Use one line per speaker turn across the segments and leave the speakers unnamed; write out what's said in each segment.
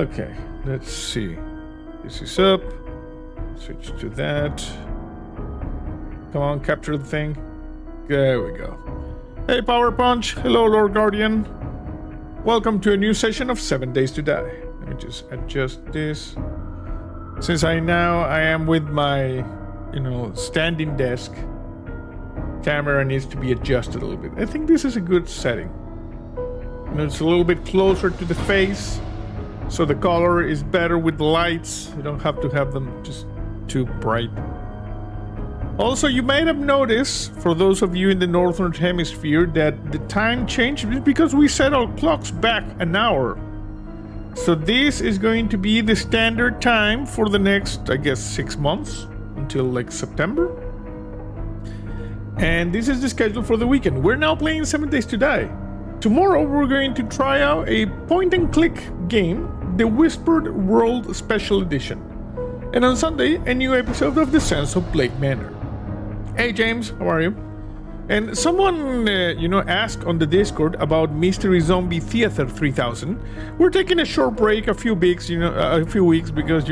Okay, let's see. This is up. Switch to that. Come on, capture the thing. There we go. Hey, Power Punch. Hello, Lord Guardian. Welcome to a new session of 7 Days to Die. Let me just adjust this. Since I am with my, standing desk, camera needs to be adjusted a little bit. I think this is a good setting. It's a little bit closer to the face, so the color is better with the lights. You don't have to have them just too bright. Also, you might have noticed, for those of you in the Northern Hemisphere, that the time changed because we set our clocks back an hour. So this is going to be the standard time for the next, I guess, 6 months, until like September. And this is the schedule for the weekend. We're now playing 7 Days to Die. Tomorrow we're going to try out a point-and-click game, the Whispered World Special Edition. And on Sunday, a new episode of The Sense of Blake Manor. Hey James, how are you? And someone, asked on the Discord about Mystery Zombie Theater 3000. We're taking a short break, a few weeks, because,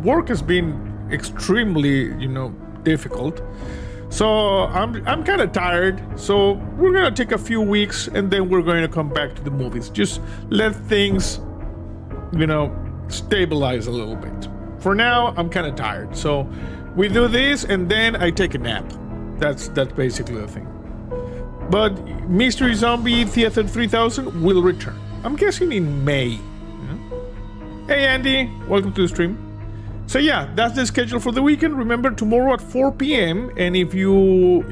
work has been extremely, difficult. So I'm kind of tired. So we're going to take a few weeks and then we're going to come back to the movies. Just let things, stabilize a little bit. For now, I'm kind of tired. So we do this and then I take a nap. That's basically the thing. But Mystery Zombie Theater 3000 will return. I'm guessing in May. Hey Andy, welcome to the stream. So yeah, that's the schedule for the weekend. Remember, tomorrow at 4 p.m. And if you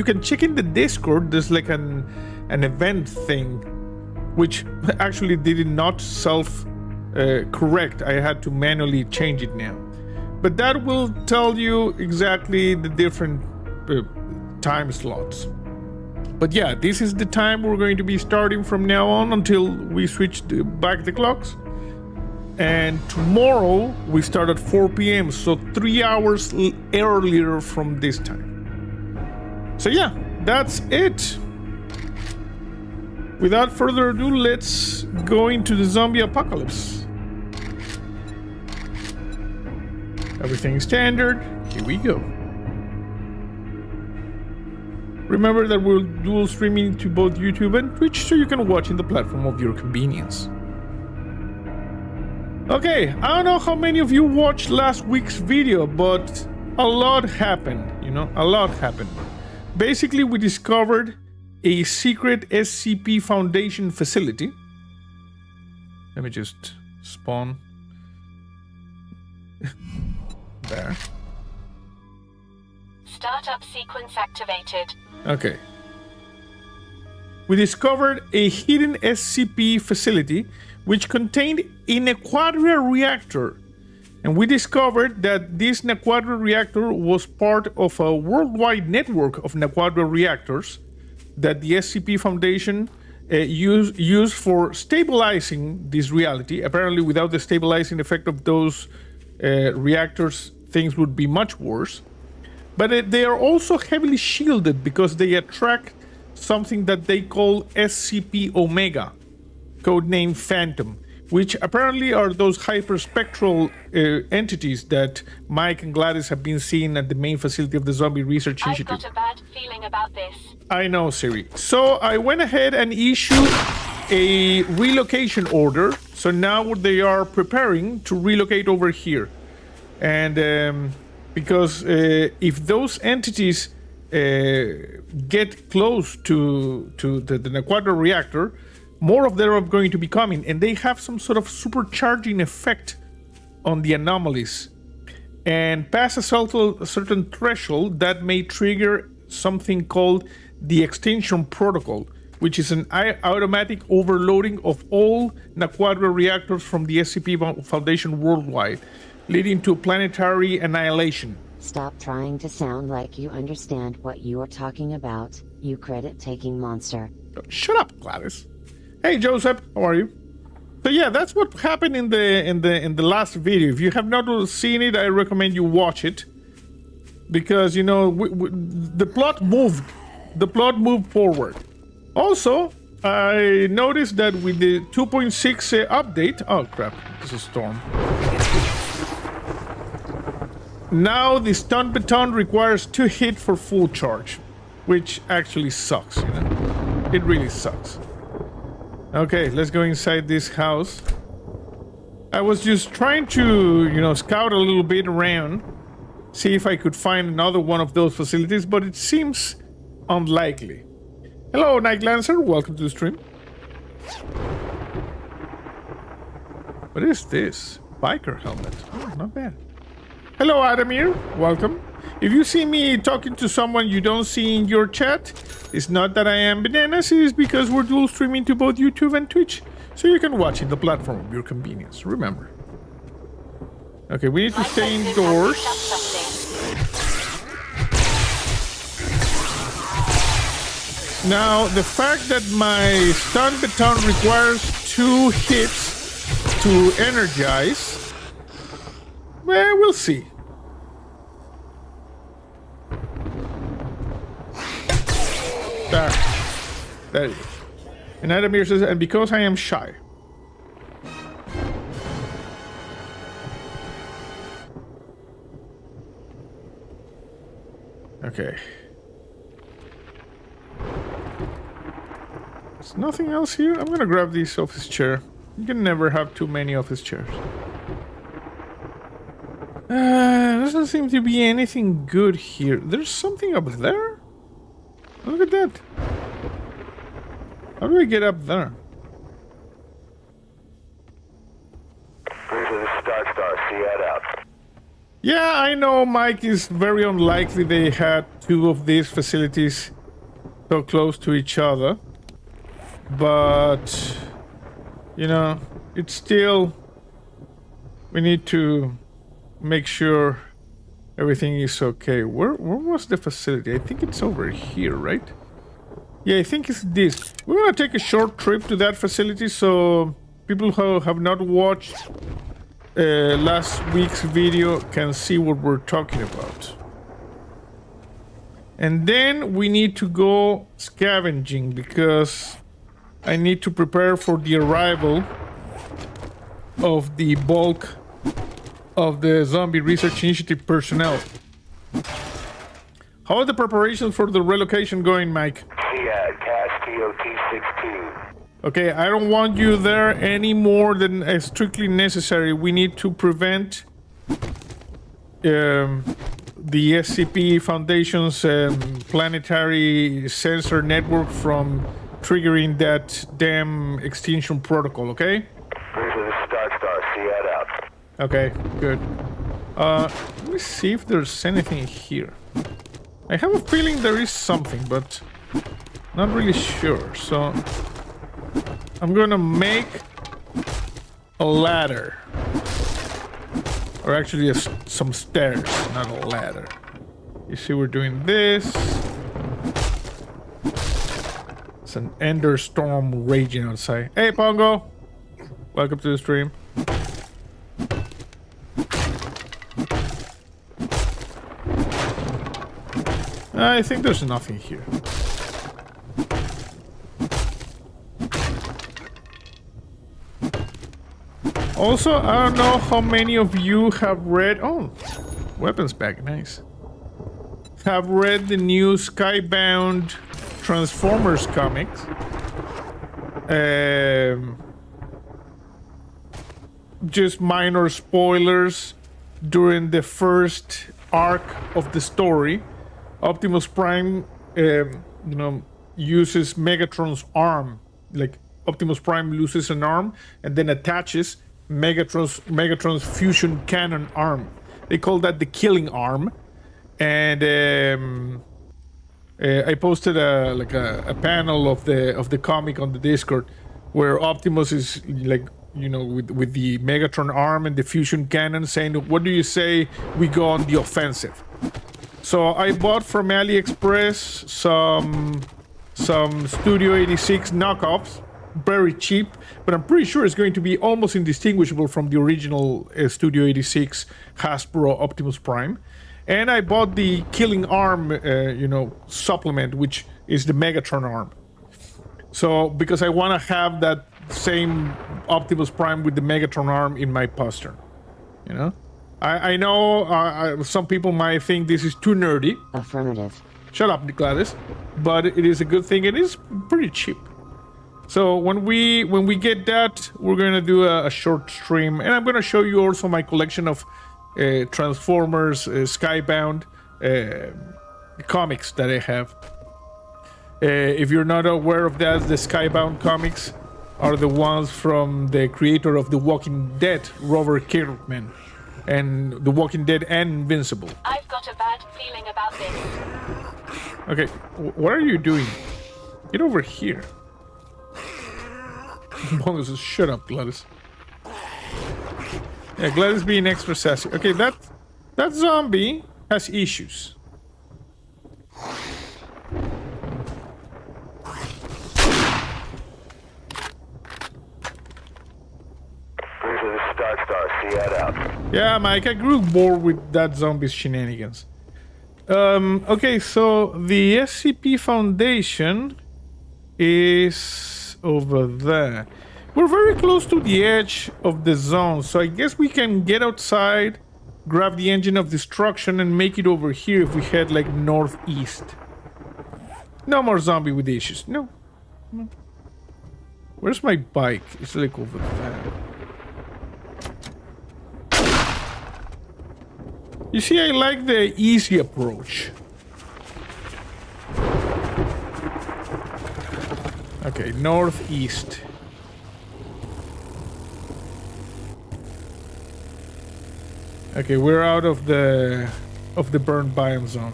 can check in the Discord. There's like an event thing, which actually did not correct. I had to manually change it now. But that will tell you exactly the different time slots. But yeah, this is the time we're going to be starting from now on until we switch back the clocks. And tomorrow we start at 4 p.m. So 3 hours earlier from this time. So yeah, that's it. Without further ado, let's go into the zombie apocalypse. Everything standard. Here we go. Remember that we'll dual streaming to both YouTube and Twitch, so you can watch in the platform of your convenience. Okay, I don't know how many of you watched last week's video, but a lot happened, a lot happened. Basically, we discovered a secret SCP Foundation facility. Let me just spawn. There.
Startup sequence activated.
Okay. We discovered a hidden SCP facility which contained a Nequadria reactor. And we discovered that this Nequadria reactor was part of a worldwide network of Nequadria reactors that the SCP Foundation used for stabilizing this reality. Apparently, without the stabilizing effect of those reactors, things would be much worse. But they are also heavily shielded because they attract something that they call SCP Omega, codename Phantom, which apparently are those hyperspectral entities that Mike and Gladys have been seeing at the main facility of the Zombie Research Institute.
I've got a bad feeling about this.
I know, Siri. So I went ahead and issued a relocation order. So now they are preparing to relocate over here. And because if those entities get close to the Nequadria reactor, more of them are going to be coming, and they have some sort of supercharging effect on the anomalies. And past a certain threshold, that may trigger something called the extinction protocol, which is an automatic overloading of all Nequadria reactors from the SCP Foundation worldwide, leading to planetary annihilation.
Stop trying to sound like you understand what you are talking about, you credit-taking monster.
Shut up, Gladys. Hey Joseph, how are you? So yeah, that's what happened in the last video. If you have not seen it, I recommend you watch it, because the plot moved. The plot moved forward. Also, I noticed that with the 2.6 update... Oh, crap. It's a storm. Now the stun baton requires 2 hits for full charge, which actually sucks, you know? It really sucks. Okay, let's go inside this house. I was just trying to, you know, scout a little bit around, see if I could find another one of those facilities, but it seems unlikely. Hello, Night Lancer. Welcome to the stream. What is this? Biker helmet. Oh, not bad. Hello, Adamir. Welcome. If you see me talking to someone you don't see in your chat, it's not that I am bananas, it is because we're dual streaming to both YouTube and Twitch, so you can watch in the platform of your convenience. Remember. Okay, we need to stay indoors. Now, the fact that my stun baton requires 2 hits to energize, well, we'll see. There you go. And Adamir says, and because I am shy. Okay. There's nothing else here. I'm gonna grab this office chair. You can never have too many office chairs. Doesn't seem to be anything good here. There's something up there? Look at that. How do I get up there? Yeah, I know, Mike, is very unlikely they had 2 of these facilities so close to each other. But, you know, it's still... We need to make sure everything is okay. Where was the facility? I think it's over here, right? Yeah, I think it's this. We're gonna take a short trip to that facility so people who have not watched last week's video can see what we're talking about. And then we need to go scavenging because I need to prepare for the arrival of the bulk of the Zombie Research Initiative personnel. How are the preparations for the relocation going, Mike? Okay, I don't want you there any more than strictly necessary. We need to prevent the SCP Foundation's planetary sensor network from triggering that damn extinction protocol, okay? Okay, good. Let me see if there's anything here. I have a feeling there is something, but not really sure. So I'm gonna make a ladder. Or actually some stairs, not a ladder. You see we're doing this. It's an ender storm raging outside. Hey, Pongo! Welcome to the stream. I think there's nothing here. Also, I don't know how many of you have read... Oh, weapons bag, nice. Have read the new Skybound Transformers comics. Just minor spoilers. During the first arc of the story, Optimus Prime, uses Megatron's arm. Like, Optimus Prime loses an arm and then attaches Megatron's fusion cannon arm. They call that the killing arm. And I posted a panel of the comic on the Discord where Optimus is like, with the Megatron arm and the fusion cannon saying, "What do you say we go on the offensive?" So I bought from AliExpress some Studio 86 knockoffs, very cheap, but I'm pretty sure it's going to be almost indistinguishable from the original Studio 86 Hasbro Optimus Prime. And I bought the Killing Arm, supplement, which is the Megatron arm. So because I want to have that same Optimus Prime with the Megatron arm in my poster, you know. I know some people might think this is too nerdy.
Affirmative.
Shut up, Gladys. But it is a good thing. It is pretty cheap. So when we get that, we're gonna do a short stream, and I'm gonna show you also my collection of Transformers, Skybound comics that I have. If you're not aware of that, the Skybound comics are the ones from the creator of The Walking Dead, Robert Kirkman, and The Walking Dead and Invincible.
I've got a bad feeling about this.
Okay, what are you doing? Get over here. Bonus, shut up, Gladys. Yeah, Gladys being extra sassy. Okay, that zombie has issues. Yeah, Mike, I grew bored with that zombie's shenanigans. Okay, so the SCP Foundation is over there. We're very close to the edge of the zone, so I guess we can get outside, grab the engine of destruction, and make it over here if we head like northeast. No more zombie with issues. No. Where's my bike? It's like over there. You see, I like the easy approach. Okay, northeast. Okay, we're out of the burned biome zone.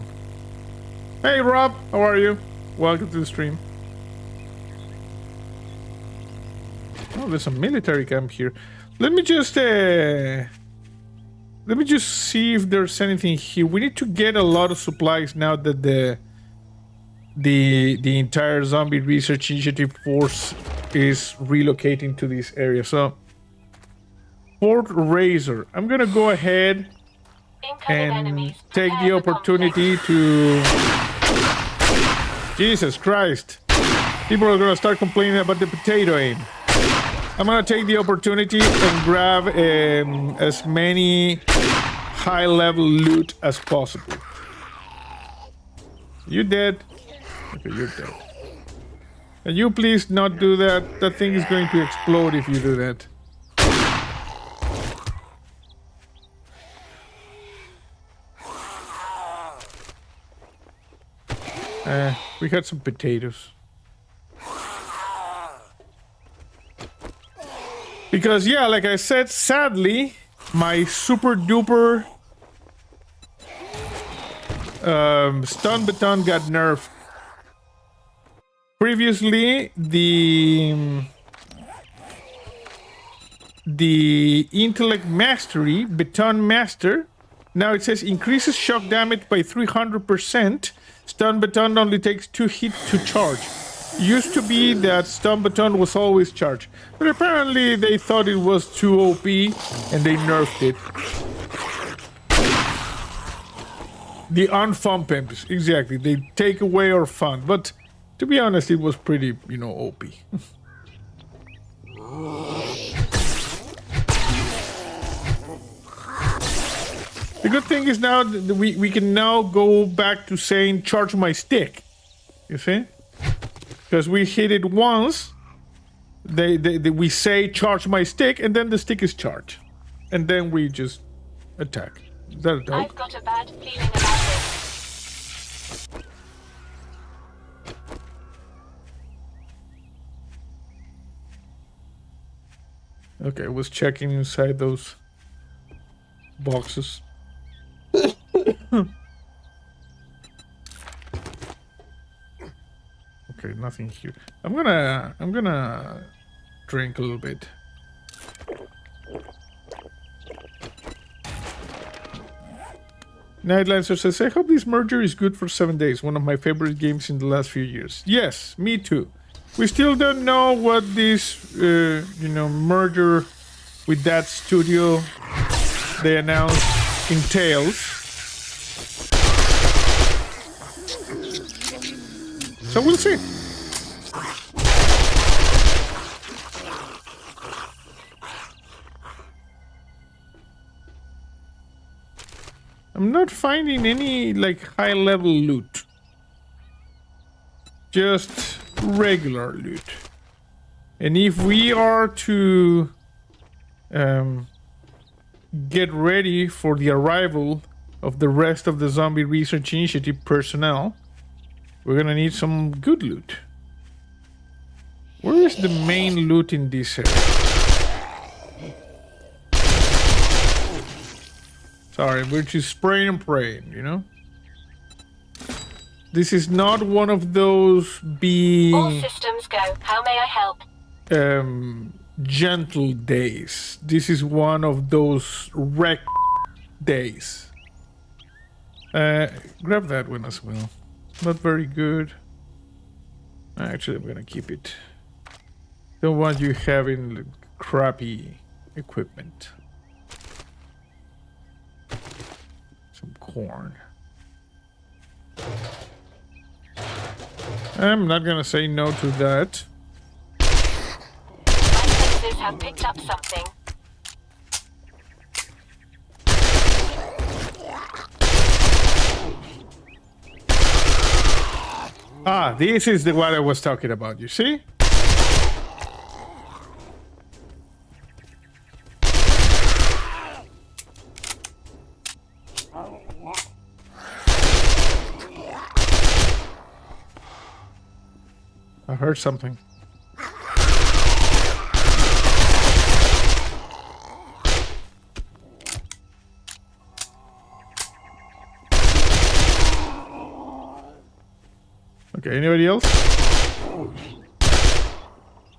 Hey Rob, how are you? Welcome to the stream. Oh, there's a military camp here. Let me just see if there's anything here. We need to get a lot of supplies now that the entire zombie research initiative force is relocating to this area. So Fort Razor. I'm gonna go ahead and take the opportunity to... Jesus Christ. People are gonna start complaining about the potato aim. I'm gonna take the opportunity and grab as many high-level loot as possible. You dead? Okay, you're dead. Can you please not do that? That thing is going to explode if you do that. We got some potatoes. Because, yeah, like I said, sadly, my super duper stun baton got nerfed. Previously, the intellect mastery, baton master, now it says increases shock damage by 300%. Stun baton only takes 2 hits to charge. Used to be that stun baton was always charged, but apparently they thought it was too OP and they nerfed it. The Fun Pimps, exactly. They take away our fun, but to be honest, it was pretty, OP. The good thing is now that we can now go back to saying charge my stick. You see? Because we hit it once, we say charge my stick, and then the stick is charged. And then we just attack. Is that a dog?
I've got a bad feeling about this.
Okay, I was checking inside those boxes. Okay, nothing here. I'm gonna drink a little bit. Nightlancer says, I hope this merger is good for 7 days. One of my favorite games in the last few years. Yes, me too. We still don't know what this, merger with that studio they announced entails. So we'll see. I'm not finding any like high level loot. Just regular loot. And if we are to get ready for the arrival of the rest of the Zombie Research Initiative personnel, we're gonna need some good loot. Where is the main loot in this area? Sorry, we're just spraying and praying, you know? This is not one of those
All systems go. How may I help?
gentle days. This is one of those wreck days. Grab that one as well. Not very good. Actually, I'm gonna keep it. Don't want you having crappy equipment. Some corn. I'm not gonna say no to that.
My senses have picked up something.
Ah, this is the one I was talking about, you see? I heard something. Okay, anybody else?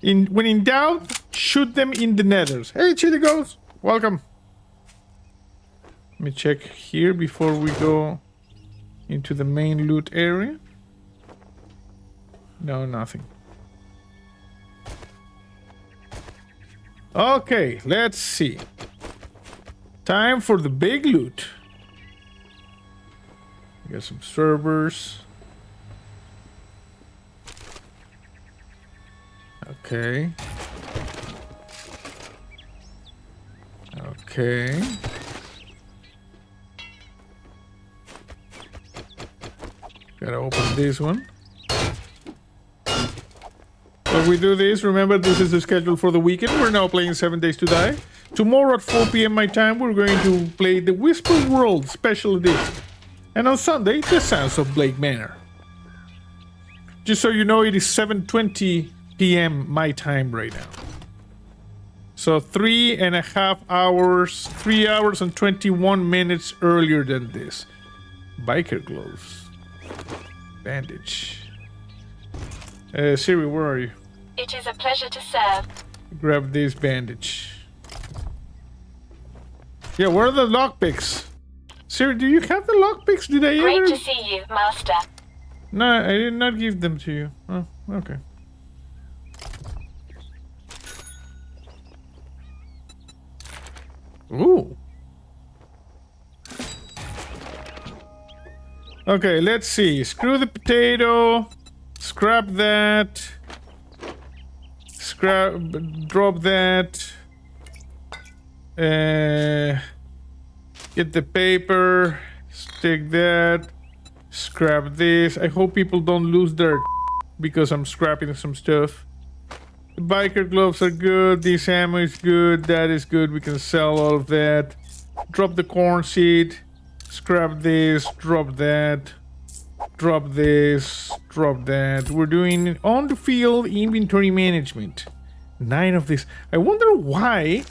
When in doubt, shoot them in the nethers. Hey, Chili Ghost, welcome. Let me check here before we go into the main loot area. No, nothing. Okay, let's see. Time for the big loot. We got some servers. Okay. Okay. Gotta open this one. So we do this. Remember, this is the schedule for the weekend. We're now playing 7 Days to Die. Tomorrow at 4 p.m. my time, we're going to play the Whisper World Special Edition. And on Sunday, The Sounds of Blake Manor. Just so you know, it is 7:20 p.m. my time right now. So 3.5 hours, 3 hours and 21 minutes earlier than this. Biker gloves. Bandage. Siri, where are you?
It is a pleasure to serve.
Grab this bandage. Yeah, where are the lockpicks? Siri, do you have the lockpicks? Did I
Great
ever?
to see you, Master.
No, I did not give them to you. Oh, okay. Ooh. Okay, let's see. Screw the potato. Scrap that. Drop that. Get the paper. Stick that. Scrap this. I hope people don't lose their because I'm scrapping some stuff. The biker gloves are good. This ammo is good. That is good. We can sell all of that. Drop the corn seed. Scrap this. Drop that. Drop this. Drop that. We're doing on the field inventory management. 9 of this. I wonder why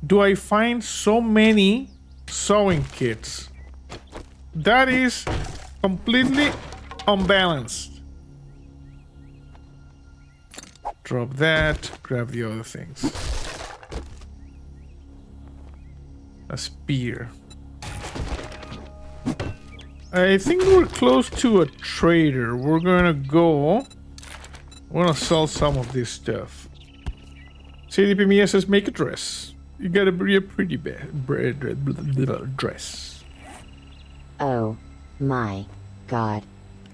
do I find so many sewing kits? That is completely unbalanced. Drop that. Grab the other things. A spear. I think we're close to a trader. We're gonna go. We're gonna sell some of this stuff. CDP Mia says make a dress. You gotta be a pretty dress.
Oh my god.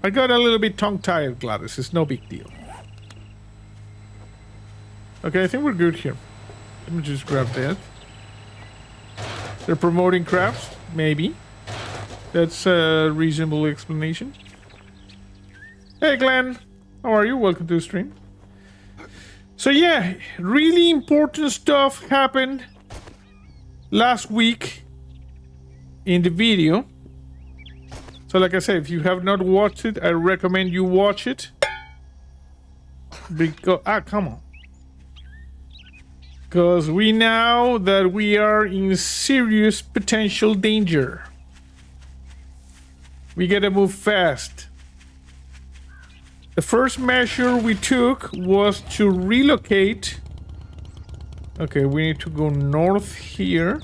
I got a little bit tongue-tied, Gladys. It's no big deal. Okay, I think we're good here. Let me just grab that. They're promoting crafts? Maybe. That's a reasonable explanation. Hey Glenn, how are you? Welcome to the stream. So yeah, really important stuff happened last week in the video. So like I said, if you have not watched it, I recommend you watch it. Because come on. Because we know that we are in serious potential danger. We gotta move fast. The first measure we took was to relocate. Okay, we need to go north here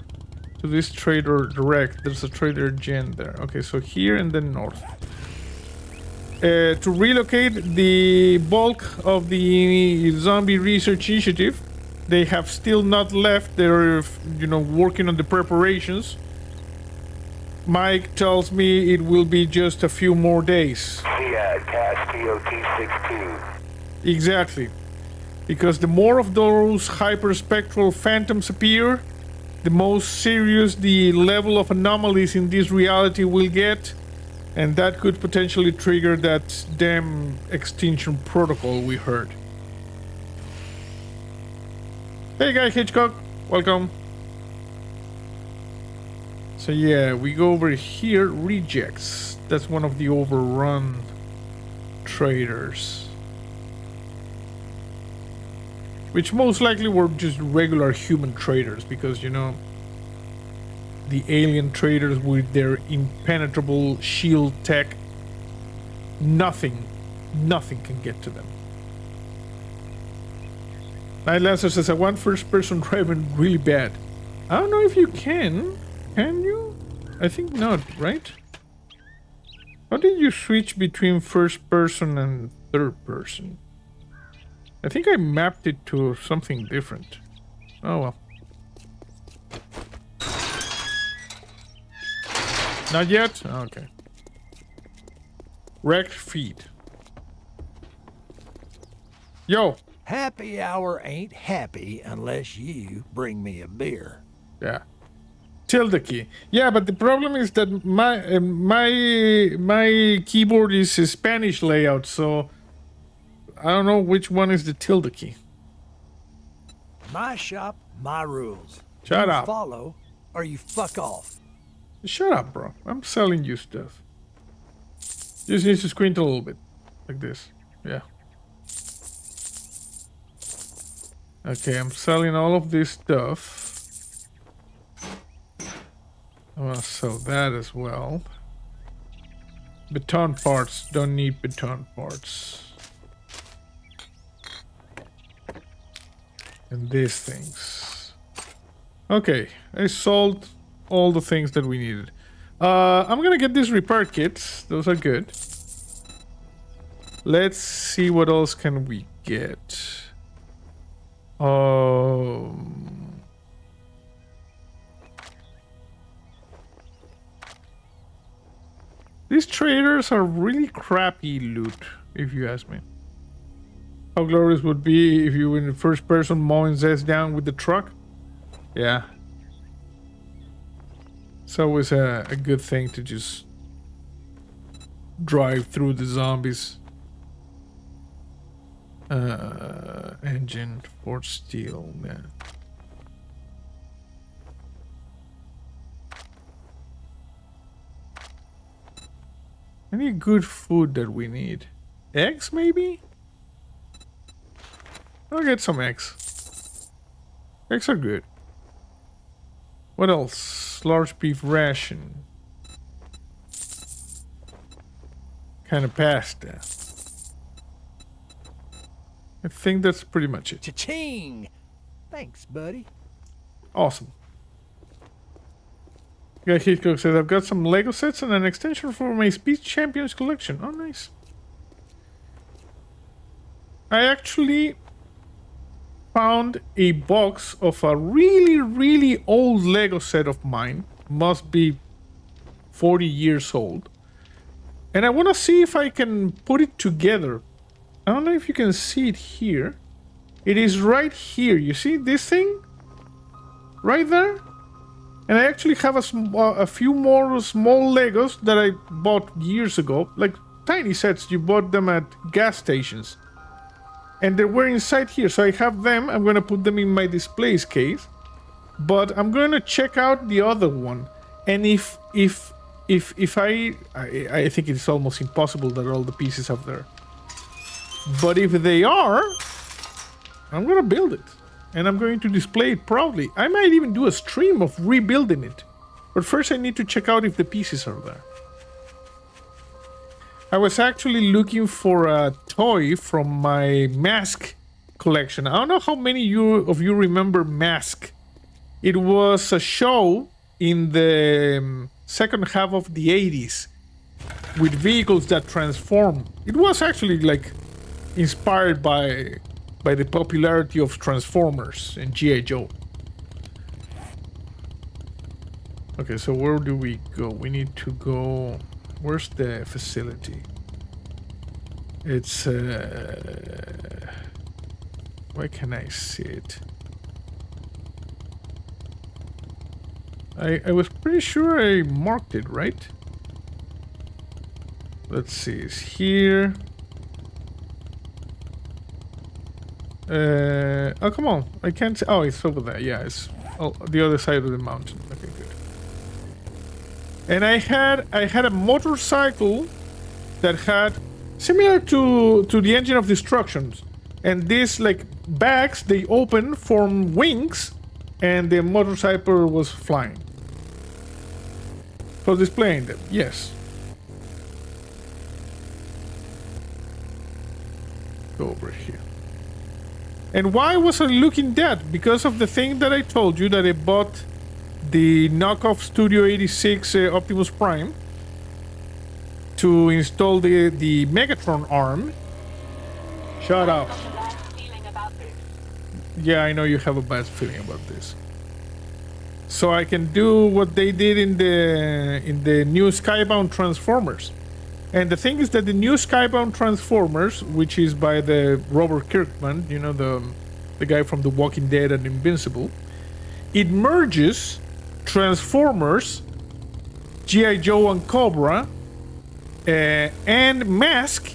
to this trader direct. There's a trader gen there. Okay, so here and then north. To relocate the bulk of the zombie research initiative. They have still not left. They're, working on the preparations. Mike tells me it will be just a few more days.
CAS TOT-62.
Exactly. Because the more of those hyperspectral phantoms appear, the most serious the level of anomalies in this reality will get, and that could potentially trigger that damn extinction protocol we heard. Hey Guy Hitchcock, welcome. So yeah, we go over here, rejects. That's one of the overrun traders. Which most likely were just regular human traders because, the alien traders with their impenetrable shield tech, nothing can get to them. Night Lancer says, I want first person driving really bad. I don't know if you can. Can you? I think not, right? How did you switch between first person and third person? I think I mapped it to something different. Oh well. Not yet? Okay. Wrecked feet. Yo!
Happy hour ain't happy unless you bring me a beer.
Yeah. Tilde key. Yeah, but the problem is that my keyboard is a Spanish layout, so I don't know which one is the tilde key.
My shop, my rules.
Shut
you
up.
Follow, or you fuck off.
Shut up, bro. I'm selling you stuff. Just need to squint a little bit. Like this. Yeah. Okay, I'm selling all of this stuff. I want to sell that as well. Baton parts. Don't need baton parts. And these things. Okay, I sold all the things that we needed. I'm gonna get these repair kits. Those are good. Let's see what else can we get. These traders are really crappy loot, if you ask me. How glorious would be if you were in the first person mowing Zez down with the truck. Yeah. It's always a good thing to just drive through the zombies. Engine, forged steel, man. Any good food that we need? Eggs, maybe? I'll get some eggs. Eggs are good. What else? Large beef ration. Kind of pasta. I think that's pretty much it.
Cha-ching! Thanks, buddy.
Awesome. Guy Hitchcock says, I've got some Lego sets and an extension for my Speed Champions collection. Oh, nice. I actually found a box of a really, really old Lego set of mine. Must be 40 years old. And I want to see if I can put it together. I don't know if you can see it here. It is right here. You see this thing? Right there? And I actually have a few more small Legos that I bought years ago. Like tiny sets, you bought them at gas stations. And they were inside here, so I have them. I'm going to put them in my displays case. But I'm going to check out the other one. And if I think it's almost impossible that all the pieces are there. But if they are, I'm going to build it. And I'm going to display it proudly. I might even do a stream of rebuilding it. But first I need to check out if the pieces are there. I was actually looking for a toy from my Mask collection. I don't know how many of you remember Mask. It was a show in the second half of the 80s with vehicles that transform. It was actually like inspired by the popularity of Transformers and G.I. Joe. Okay, so where do we go? We need to go... Where's the facility? It's... Why can I see it? I was pretty sure I marked it, right? Let's see, it's here. Oh, come on. I can't see. Oh, it's over there. Yeah, it's the other side of the mountain. Okay, good. And I had a motorcycle that had similar to the Engine of Destruction. And these like bags, they open, form wings, and the motorcycle was flying. For displaying them, yes. Go over here. And why was I looking that? Because of the thing that I told you, that I bought the knockoff Studio 86 Optimus Prime to install the Megatron arm. Shut up. Yeah, I know you have a bad feeling about this. So I can do what they did in the new Skybound Transformers. And the thing is that the new Skybound Transformers, which is by the Robert Kirkman, you know, the guy from The Walking Dead and Invincible, it merges Transformers, G.I. Joe and Cobra, and Mask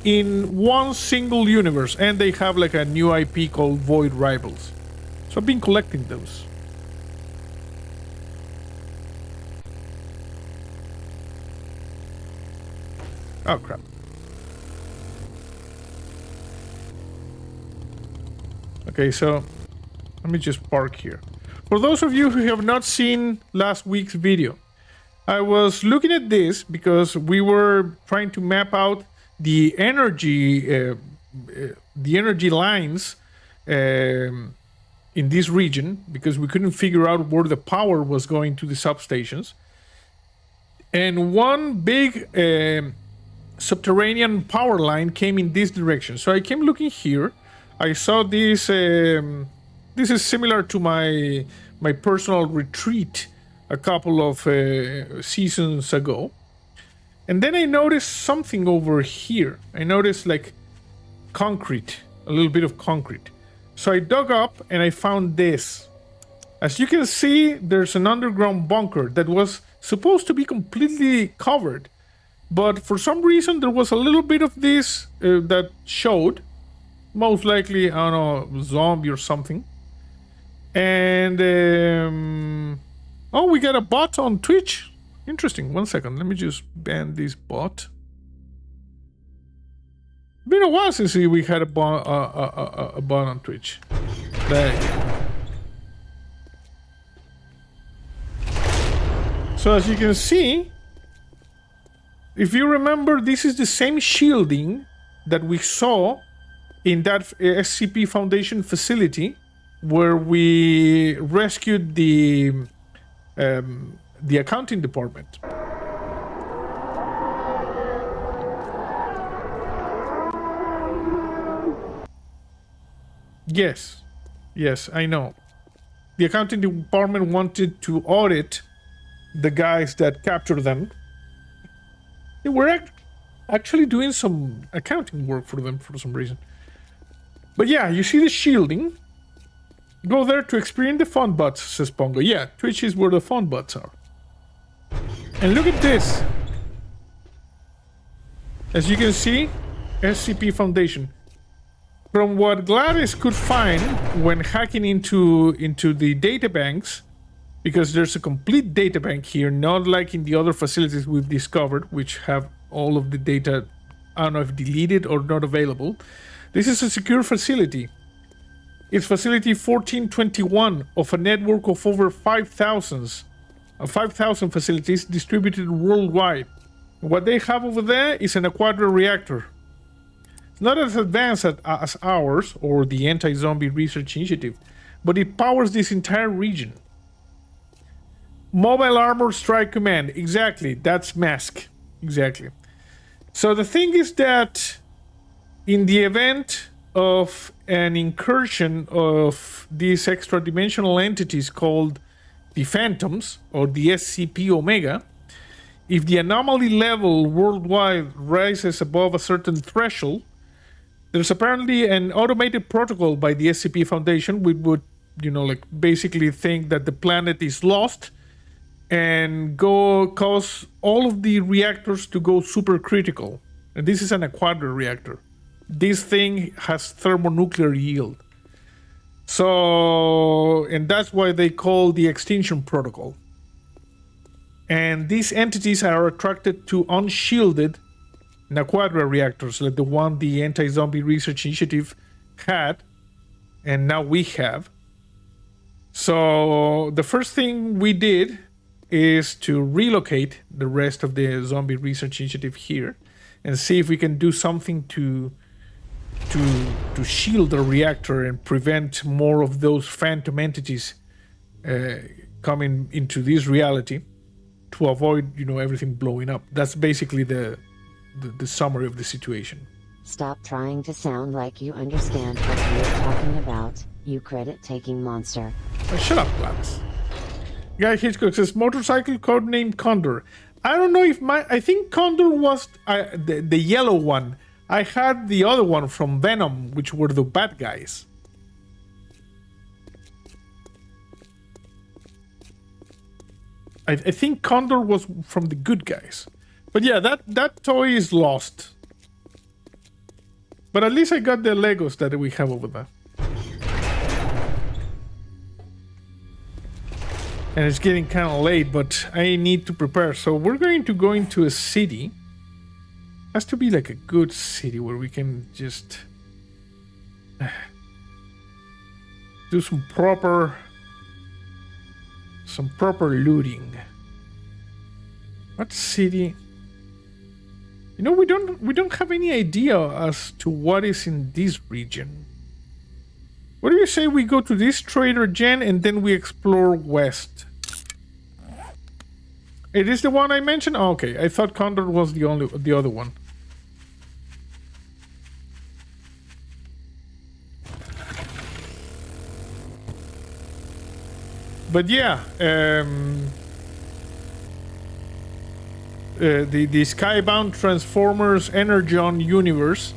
in one single universe. And they have like a new IP called Void Rivals. So I've been collecting those. Oh crap. Okay, so let me just park here. For those of you who have not seen last week's video, I was looking at this because we were trying to map out the energy lines in this region, because we couldn't figure out where the power was going to the substations. And one big subterranean power line came in this direction. So I came looking here. I saw this. This is similar to my personal retreat a couple of seasons ago. And then I noticed something over here. I noticed like concrete, a little bit of concrete. So I dug up and I found this. As you can see, there's an underground bunker that was supposed to be completely covered. But for some reason, there was a little bit of this that showed. Most likely, I don't know, zombie or something. And, oh, we got a bot on Twitch. Interesting. 1 second. Let me just ban this bot. Been a while since we had a bot on Twitch. There you go. So as you can see, if you remember, this is the same shielding that we saw in that SCP Foundation facility where we rescued the accounting department. Yes, I know. The accounting department wanted to audit the guys that captured them. They were actually doing some accounting work for them for some reason. But yeah, you see the shielding. Go there to experience the fun bots, says Pongo. Yeah, Twitch is where the fun bots are. And look at this. As you can see, SCP Foundation. From what Gladys could find when hacking into the databanks, because there's a complete databank here, not like in the other facilities we've discovered, which have all of the data, I don't know if deleted or not available. This is a secure facility. It's facility 1421 of a network of over 5,000 facilities distributed worldwide. What they have over there is an Aquadra reactor. It's not as advanced as ours or the Anti-Zombie Research Initiative, but it powers this entire region. Mobile Armor Strike Command. Exactly, that's MASC. Exactly. So the thing is that in the event of an incursion of these extra-dimensional entities called the Phantoms or the SCP Omega, if the anomaly level worldwide rises above a certain threshold, there's apparently an automated protocol by the SCP Foundation which would, like basically think that the planet is lost and cause all of the reactors to go supercritical. And this is an Aquadra reactor. This thing has thermonuclear yield. So, and that's why they call the extinction protocol. And these entities are attracted to unshielded Aquadra reactors, like the one the Anti-Zombie Research Initiative had, and now we have. So the first thing we did is to relocate the rest of the Zombie Research Initiative here and see if we can do something to shield the reactor and prevent more of those phantom entities coming into this reality to avoid, everything blowing up. That's basically the summary of the situation.
Stop trying to sound like you understand what you're talking about, you credit-taking monster.
Shut up, Gladys. Guy Hitchcock says, motorcycle codename Condor. I don't know if I think Condor was the yellow one. I had the other one from Venom, which were the bad guys. I think Condor was from the good guys. But yeah, that toy is lost. But at least I got the Legos that we have over there. And it's getting kind of late, but I need to prepare. So we're going to go into a city. Has to be like a good city where we can just do some proper looting. What city? We don't have any idea as to what is in this region. What do you say we go to this Trader Jen and then we explore west? It is the one I mentioned? Oh, okay, I thought Condor was the other one. But yeah, the Skybound Transformers Energon universe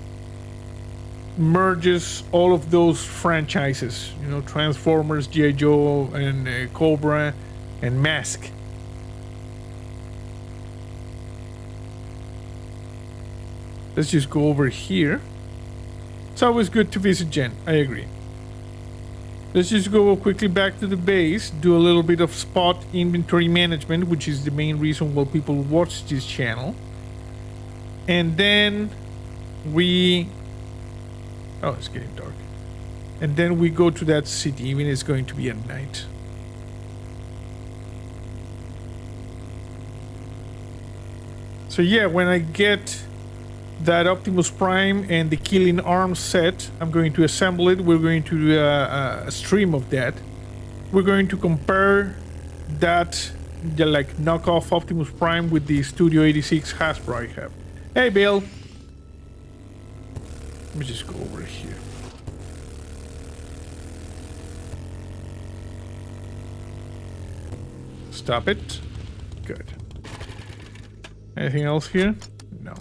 merges all of those franchises. Transformers, G.I. Joe, and Cobra, and Mask. Let's just go over here. It's always good to visit Jen, I agree. Let's just go quickly back to the base, do a little bit of spot inventory management, which is the main reason why people watch this channel. And then we... Oh, it's getting dark. And then we go to that city, even it's going to be at night. So yeah, when I get that Optimus Prime and the Killing Arms set, I'm going to assemble it. We're going to do a stream of that. We're going to compare that, the knockoff Optimus Prime with the Studio 86 Hasbro I have. Hey, Bill. Let me just go over here. Stop it. Good. Anything else here? No.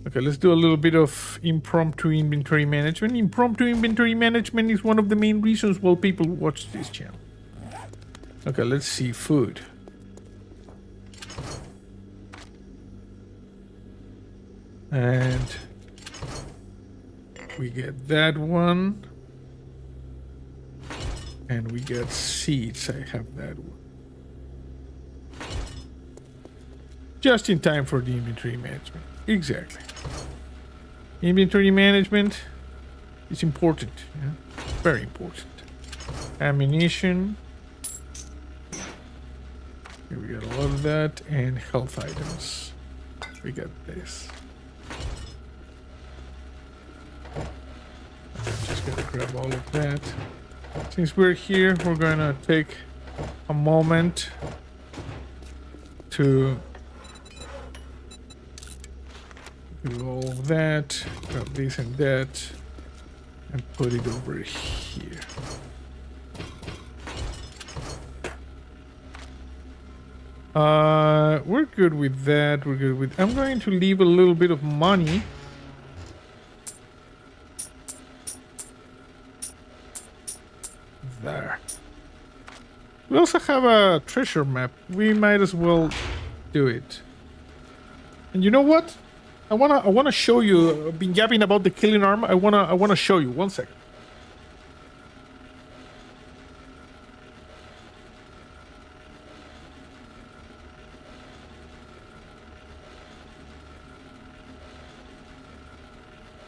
Okay, let's do a little bit of impromptu inventory management. Impromptu inventory management is one of the main reasons why people watch this channel. Okay, let's see. Food. And we get that one. And we get seeds. I have that one. Just in time for the inventory management. Exactly. Inventory management is important. Yeah? Very important. Ammunition. Here we got a lot of that. And health items. We got this. I'm just gonna grab all of that. Since we're here, we're gonna take a moment to do all of that, grab this and that, and put it over here. We're good with that. We're good with. I'm going to leave a little bit of money. There. We also have a treasure map. We might as well do it. And you know what? I wanna show you. I've been yapping about the killing arm. I wanna show you. 1 second.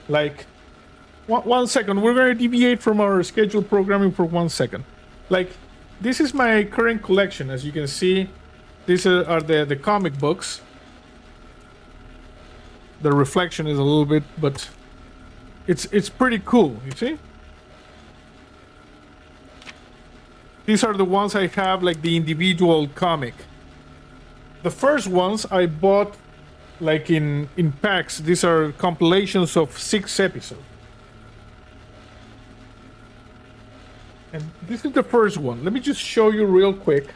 Like, 1 second. We're gonna deviate from our scheduled programming for 1 second. Like, this is my current collection. As you can see, these are the comic books. The reflection is a little bit, but it's pretty cool, you see? These are the ones I have, like the individual comic. The first ones I bought like in packs. These are compilations of 6 episodes. And this is the first one. Let me just show you real quick.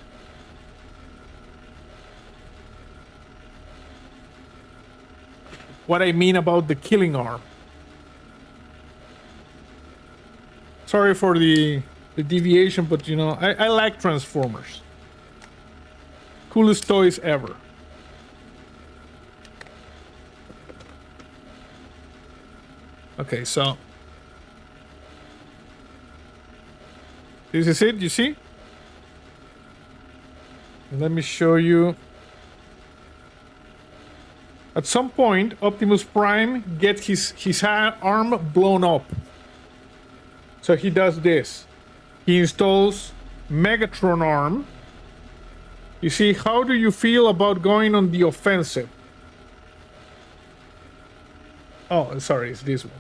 What I mean about the killing arm. Sorry for the deviation, but you know, I like Transformers. Coolest toys ever. Okay, so this is it, you see? Let me show you. At some point, Optimus Prime gets his arm blown up. So he does this. He installs Megatron arm. You see, how do you feel about going on the offensive? Oh, sorry, it's this one.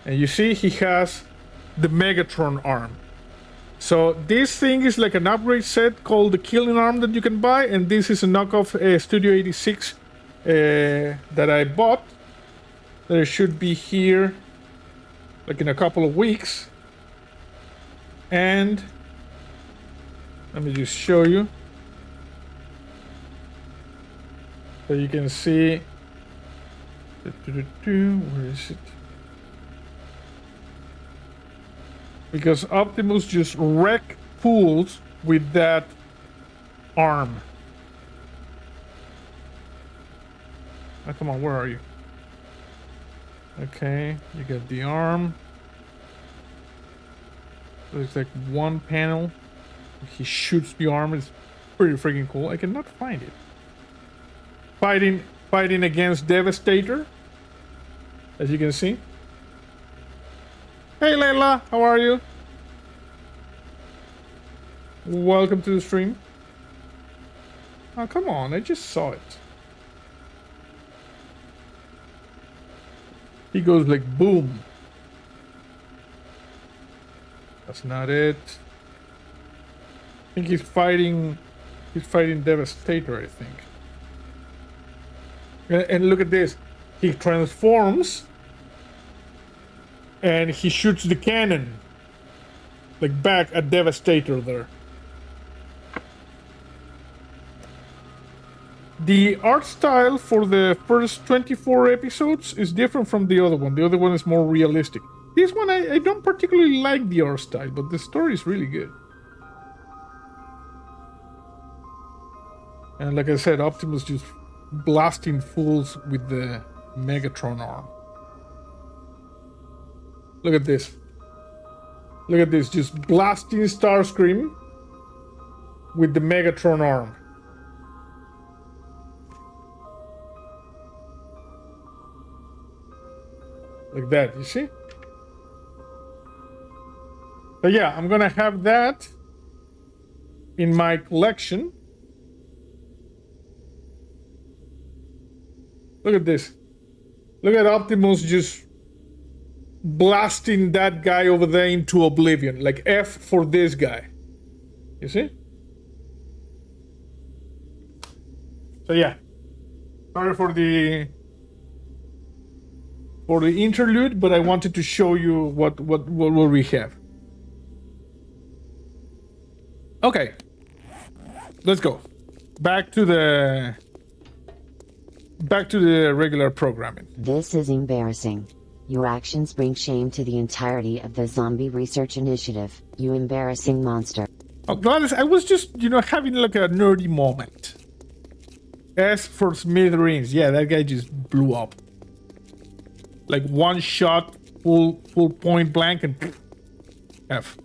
And you see, he has the Megatron arm. So this thing is like an upgrade set called the Killing Arm that you can buy, and this is a knockoff Studio 86 that I bought. That should be here like in a couple of weeks. And let me just show you. So you can see. Where is it? Because Optimus just wreck pools with that arm. Oh, come on, where are you? Okay, you got the arm. There's like one panel. He shoots the arm. It's pretty freaking cool. I cannot find it. Fighting against Devastator. As you can see. Hey Layla, how are you? Welcome to the stream. Oh, come on, I just saw it. He goes like boom. That's not it. I think he's fighting Devastator, I think. And look at this. He transforms and he shoots the cannon like back at Devastator there. The art style for the first 24 episodes is different from the other one. The other one is more realistic. This one, I don't particularly like the art style, but the story is really good. And like I said, Optimus just blasting fools with the Megatron arm. Look at this. Look at this, just blasting Starscream with the Megatron arm. Like that, you see? So yeah, I'm gonna have that in my collection. Look at this. Look at Optimus just blasting that guy over there into oblivion. Like F for this guy. You see? So yeah. Sorry for the interlude, but I wanted to show you what we have. Okay. Let's go. Back to the regular programming.
This is embarrassing. Your actions bring shame to the entirety of the Zombie Research Initiative, you embarrassing monster.
Oh, Gladys, I was just, having like a nerdy moment. S for Smithereens. Yeah, that guy just blew up. Like one shot, full point blank, and F.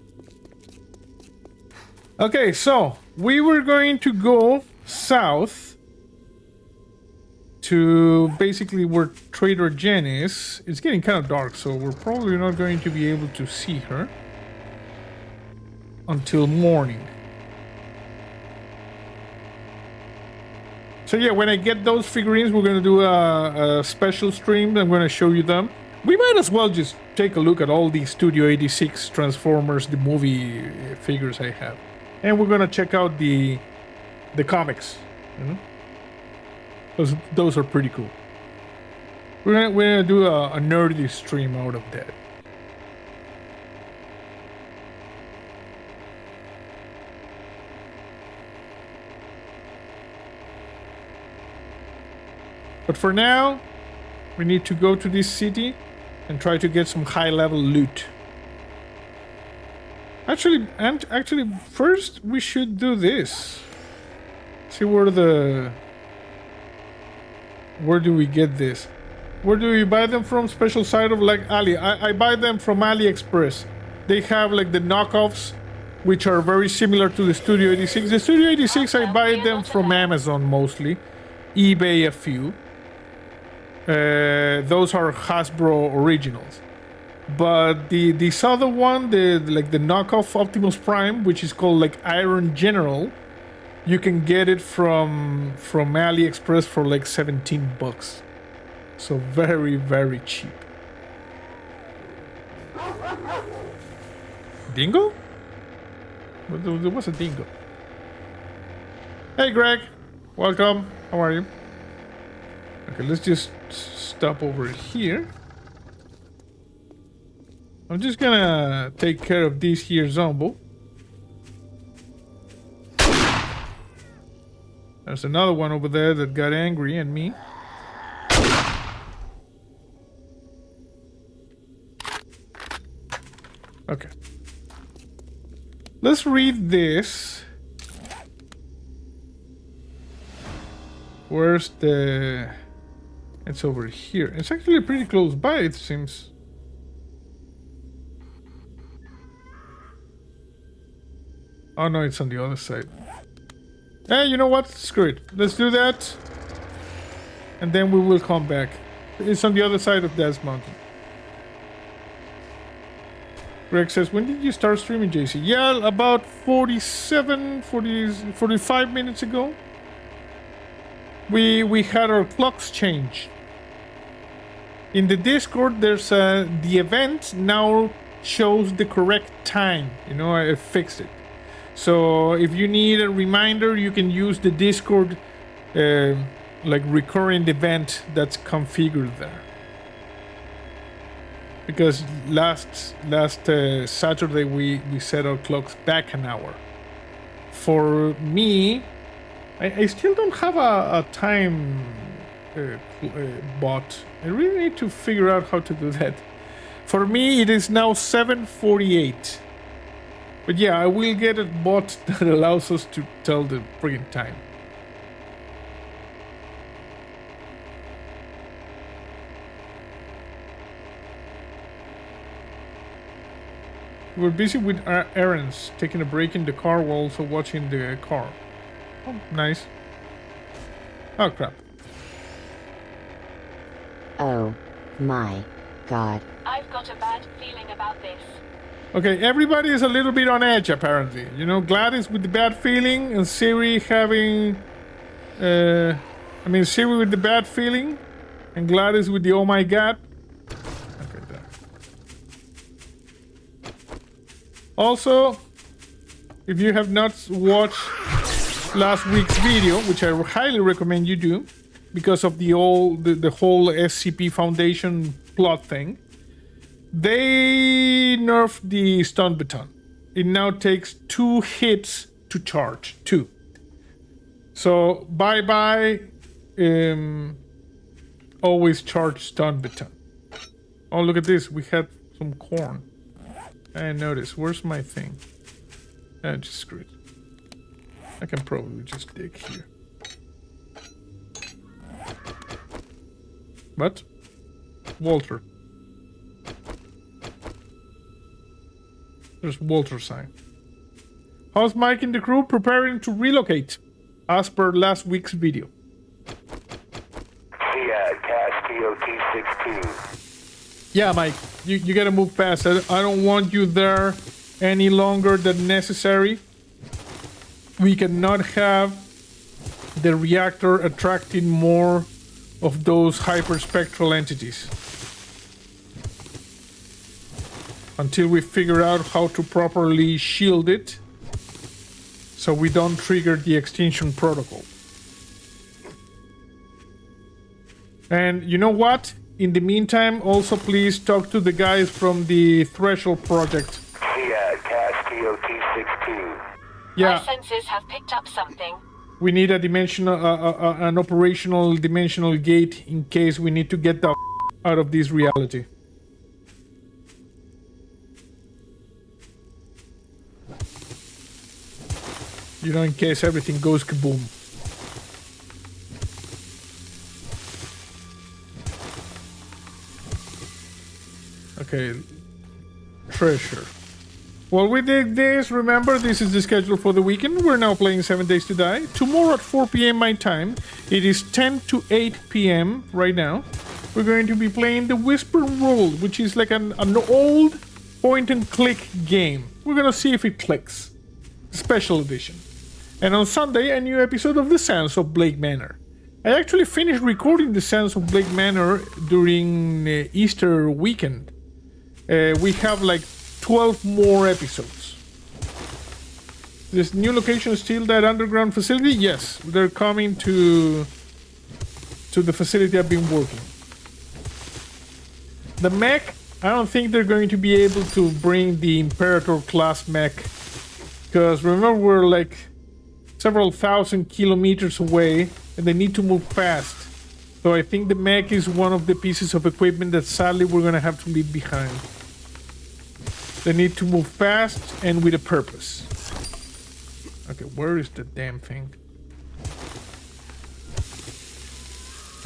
Okay, so we were going to go south to basically where Trader Jen is. It's getting kind of dark, so we're probably not going to be able to see her until morning. So yeah, when I get those figurines, we're going to do a special stream. I'm going to show you them. We might as well just take a look at all these Studio 86 Transformers, the movie figures I have. And we're going to check out the comics. Those are pretty cool. We're gonna do a nerdy stream out of that. But for now, we need to go to this city and try to get some high-level loot. Actually, first we should do this. See where do we get this? Where do we buy them from? Special site of like Ali. I buy them from AliExpress. They have like the knockoffs, which are very similar to the Studio 86. The Studio 86, I buy them from Amazon mostly. eBay a few. Those are Hasbro originals. But this other one, the knockoff Optimus Prime, which is called like Iron General, you can get it from AliExpress for like $17. So very, very cheap. Dingo? There was a dingo. Hey Greg, welcome. How are you? Okay, let's just stop over here. I'm just gonna take care of this here Zombo. There's another one over there that got angry at me. Okay. Let's read this. Where's the... It's over here. It's actually pretty close by, it seems. Oh no, it's on the other side. Hey, you know what? Screw it. Let's do that. And then we will come back. It's on the other side of Death Mountain. Greg says, when did you start streaming, JC? Yeah, about 45 minutes ago. We had our clocks changed. In the Discord, there's the event now shows the correct time. You know, I fixed it. So if you need a reminder, you can use the Discord like recurring event that's configured there. Because last Saturday we set our clocks back an hour. For me, I still don't have a time bot. I really need to figure out how to do that. For me, it is now 7:48. But yeah, I will get a bot that allows us to tell the friggin' time. We're busy with our errands, taking a break in the car while also watching the car. Oh, nice. Oh, crap.
Oh my god.
I've got a bad feeling about this.
Okay, everybody is a little bit on edge, apparently. You know, Gladys with the bad feeling, and Siri having... Siri with the bad feeling, and Gladys with the oh my god. Okay, there. Also, if you have not watched last week's video, which I highly recommend you do, because of the whole SCP Foundation plot thing, they nerfed the stun baton. It now takes 2 hits to charge. 2. So bye always charge stun baton. Oh, look at this, we had some corn. I didn't notice. Where's my thing? Just screw it. I can probably just dig here. What? Walter. There's Walter sign. How's Mike and the crew preparing to relocate? As per last week's video.
Fiat Cash TOT 62.
Yeah, Mike, you gotta move fast. I don't want you there any longer than necessary. We cannot have the reactor attracting more of those hyperspectral entities until we figure out how to properly shield it so we don't trigger the extinction protocol. And you know what? In the meantime, also please talk to the guys from the Threshold project.
Fiat Cash TOT 62.
Yeah.
My senses have picked up something.
We need a dimensional, an operational dimensional gate in case we need to get the out of this reality. You know, in case everything goes kaboom. Okay, treasure. While we dig this, remember this is the schedule for the weekend. We're now playing 7 Days to Die. Tomorrow at 4 p.m. my time. It is 10 to 8 p.m. right now. We're going to be playing the Whisper World, which is like an old point-and-click game. We're gonna see if it clicks. Special edition. And on Sunday, a new episode of The Sands of Blake Manor. I actually finished recording The Sands of Blake Manor during Easter weekend. We have like 12 more episodes. This new location is still that underground facility? Yes, they're coming to the facility I've been working. The mech, I don't think they're going to be able to bring the Imperator class mech, because remember we're like several thousand kilometers away and they need to move fast. So I think the mech is one of the pieces of equipment that sadly we're gonna have to leave behind. They need to move fast and with a purpose. Okay, where is the damn thing?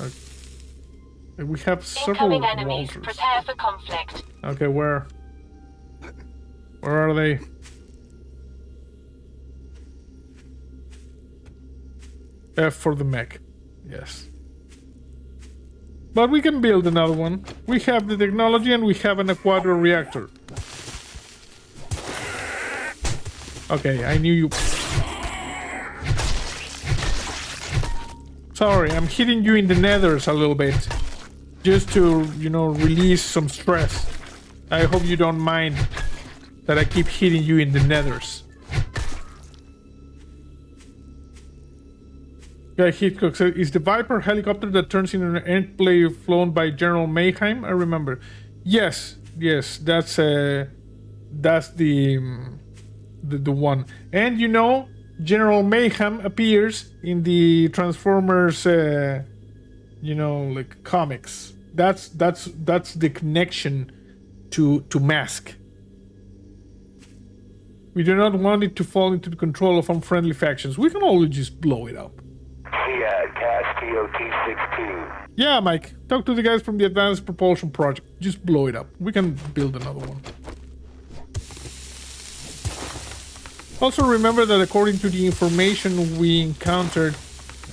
Okay. We have several
Incoming enemies.
Walters.
Prepare for conflict.
Okay, where? Where are they? F for the mech. Yes. But we can build another one. We have the technology and we have an Aquadra reactor. Okay, I knew you. Sorry, I'm hitting you in the nethers a little bit. Just to, you know, release some stress. I hope you don't mind that I keep hitting you in the nethers. Guy Hitchcock said, is the Viper helicopter that turns into an endplay flown by General Mayheim? I remember. Yes, that's the one. And you know, General Mayhem appears in the Transformers, like comics. That's the connection to Mask. We do not want it to fall into the control of unfriendly factions. We can always just blow it up.
Fiat Cast TOT-62.
Yeah, Mike. Talk to the guys from the Advanced Propulsion Project. Just blow it up. We can build another one. Also remember that according to the information we encountered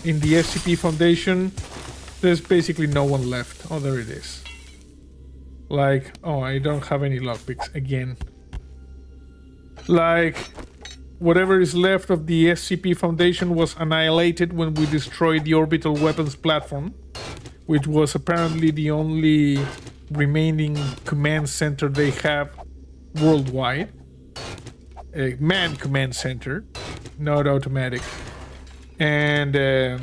in the SCP Foundation, there's basically no one left. Oh, there it is. Like, oh, I don't have any lockpicks again. Like, whatever is left of the SCP Foundation was annihilated when we destroyed the orbital weapons platform, which was apparently the only remaining command center they have worldwide. A manned command center, not automatic. And the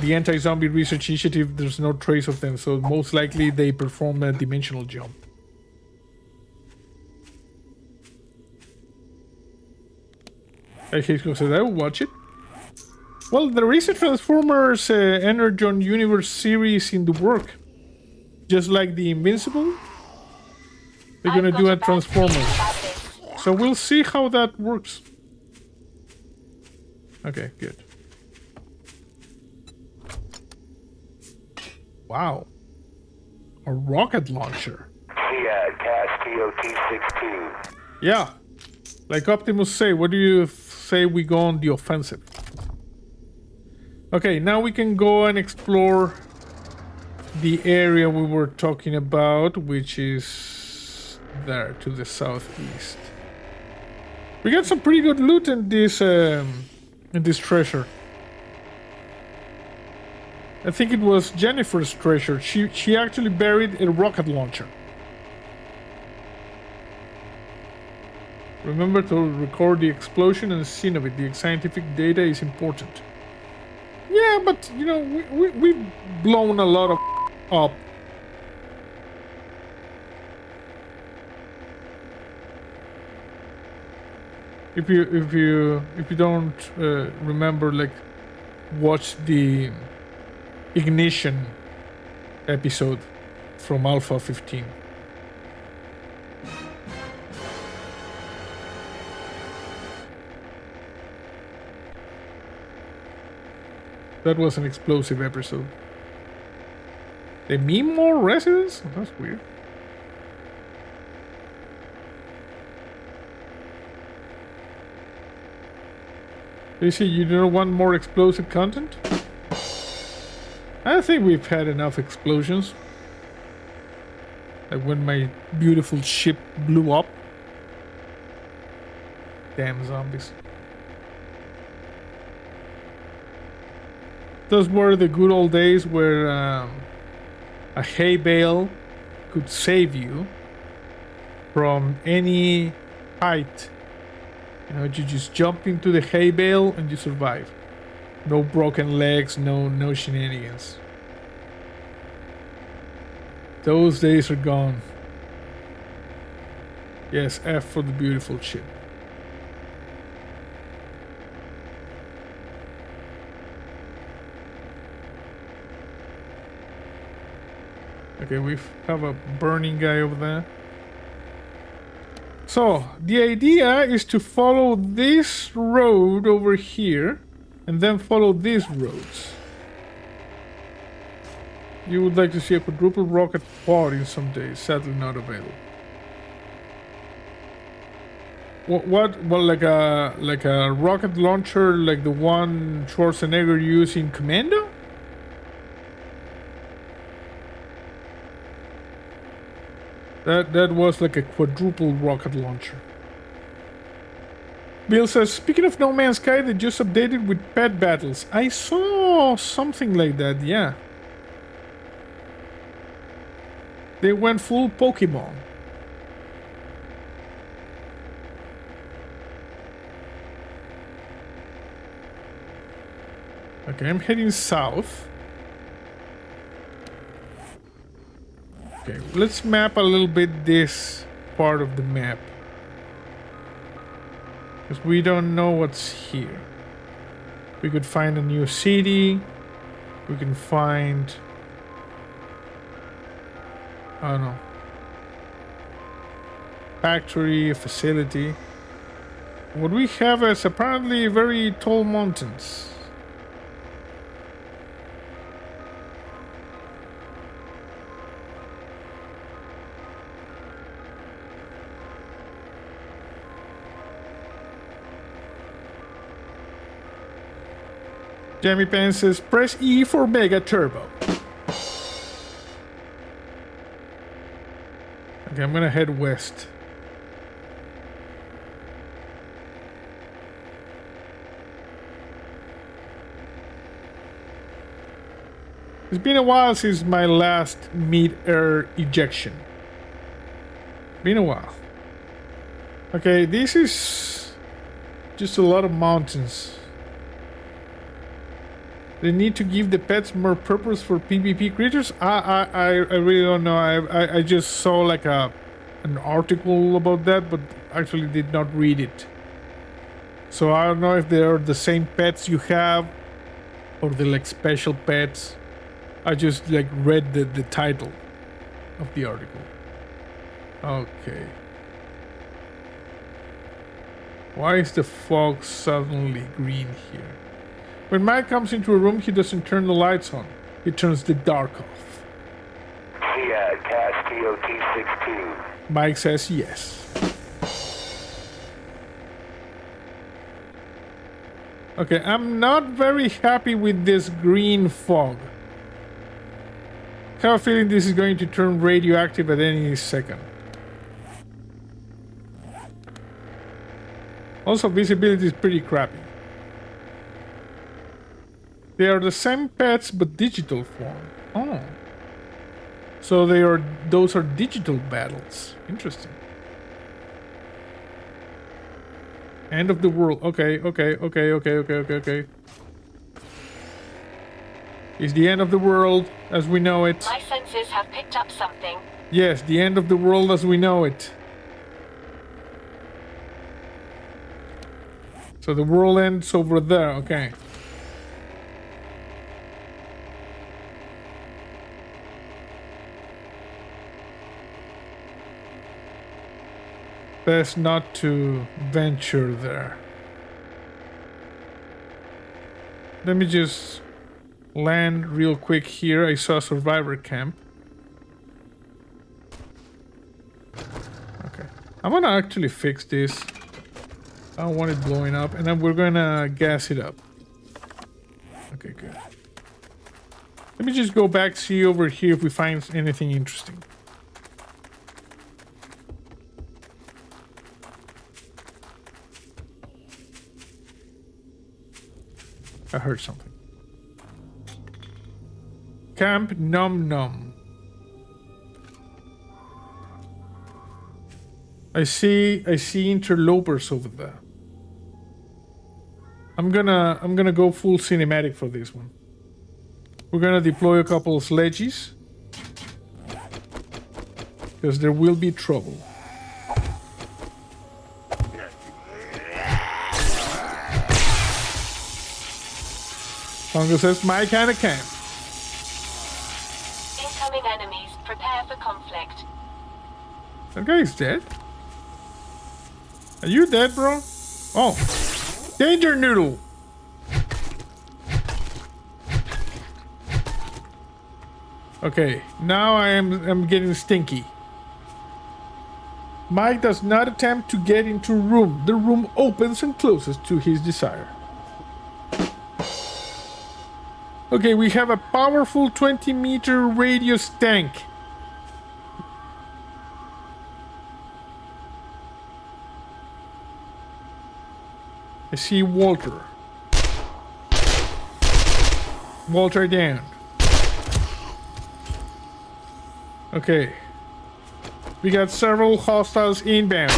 anti-zombie research initiative, there's no trace of them, so most likely they performed a dimensional jump. Heisco says, I will watch it. Well, there is a Transformers Energon Universe series in the work. Just like the Invincible. They're gonna do a Transformers. So we'll see how that works. Okay, good. Wow. A rocket launcher.
Fiat Cast TOT-62.
Yeah. Like Optimus say, what do you say we go on the offensive? Okay, now we can go and explore the area we were talking about, which is there to the southeast. We got some pretty good loot in this treasure. I think it was Jennifer's treasure. She actually buried a rocket launcher. Remember to record the explosion and the scene of it. The scientific data is important. Yeah, but you know, we've blown a lot of up. If you don't remember, like, watch the Ignition episode from Alpha 15. That was an explosive episode. They mean more residents? Oh, that's weird. You see, you don't want more explosive content? I think we've had enough explosions. Like when my beautiful ship blew up. Damn zombies. Those were the good old days where a hay bale could save you from any height. You know, you just jump into the hay bale and you survive. No broken legs, no shenanigans. Those days are gone. Yes, F for the beautiful ship. Okay, we have a burning guy over there. So, the idea is to follow this road over here and then follow these roads. You would like to see a quadruple rocket pod in some days, sadly not available. What? Well, like a rocket launcher like the one Schwarzenegger used in Commando? That was like a quadruple rocket launcher. Bill says, speaking of No Man's Sky, they just updated with pet battles. I saw something like that, yeah. They went full Pokemon. Okay, I'm heading south. Okay, let's map a little bit this part of the map. Because we don't know what's here. We could find a new city. We can find... I don't know. Factory, a facility. What we have is apparently very tall mountains. Jamie Penn says, press E for Mega Turbo. Okay, I'm gonna head west. It's been a while since my last mid-air ejection. Been a while. Okay, this is just a lot of mountains. They need to give the pets more purpose for PvP creatures. I really don't know. I just saw like an article about that, but actually did not read it. So I don't know if they are the same pets you have, or they're like special pets. I just like read the title of the article. Okay. Why is the fog suddenly green here? When Mike comes into a room, he doesn't turn the lights on. He turns the dark off.
Fiat Cast TOT-62.
Mike says yes. Okay, I'm not very happy with this green fog. I have a feeling this is going to turn radioactive at any second. Also, visibility is pretty crappy. They are the same pets, but digital form. Oh. So those are digital battles. Interesting. End of the world. Okay. It's the end of the world as we know it.
My senses have picked up something.
Yes, the end of the world as we know it. So the world ends over there, okay. Best not to venture there. Let me just land real quick here. I saw a survivor camp. Okay. I'm gonna actually fix this. I don't want it blowing up, and then we're gonna gas it up. Okay, good. Let me just go back, see over here if we find anything interesting. I heard something. Camp Num Num. I see interlopers over there. I'm gonna go full cinematic for this one. We're gonna deploy a couple of sledges, because there will be trouble. Congo says, my kind of camp.
Incoming enemies. Prepare for conflict.
That guy is dead? Are you dead, bro? Oh. Danger noodle! Okay, now I'm getting stinky. Mike does not attempt to get into room. The room opens and closes to his desire. Okay, we have a powerful 20-meter radius tank. I see Walter. Walter down. Okay. We got several hostiles inbound.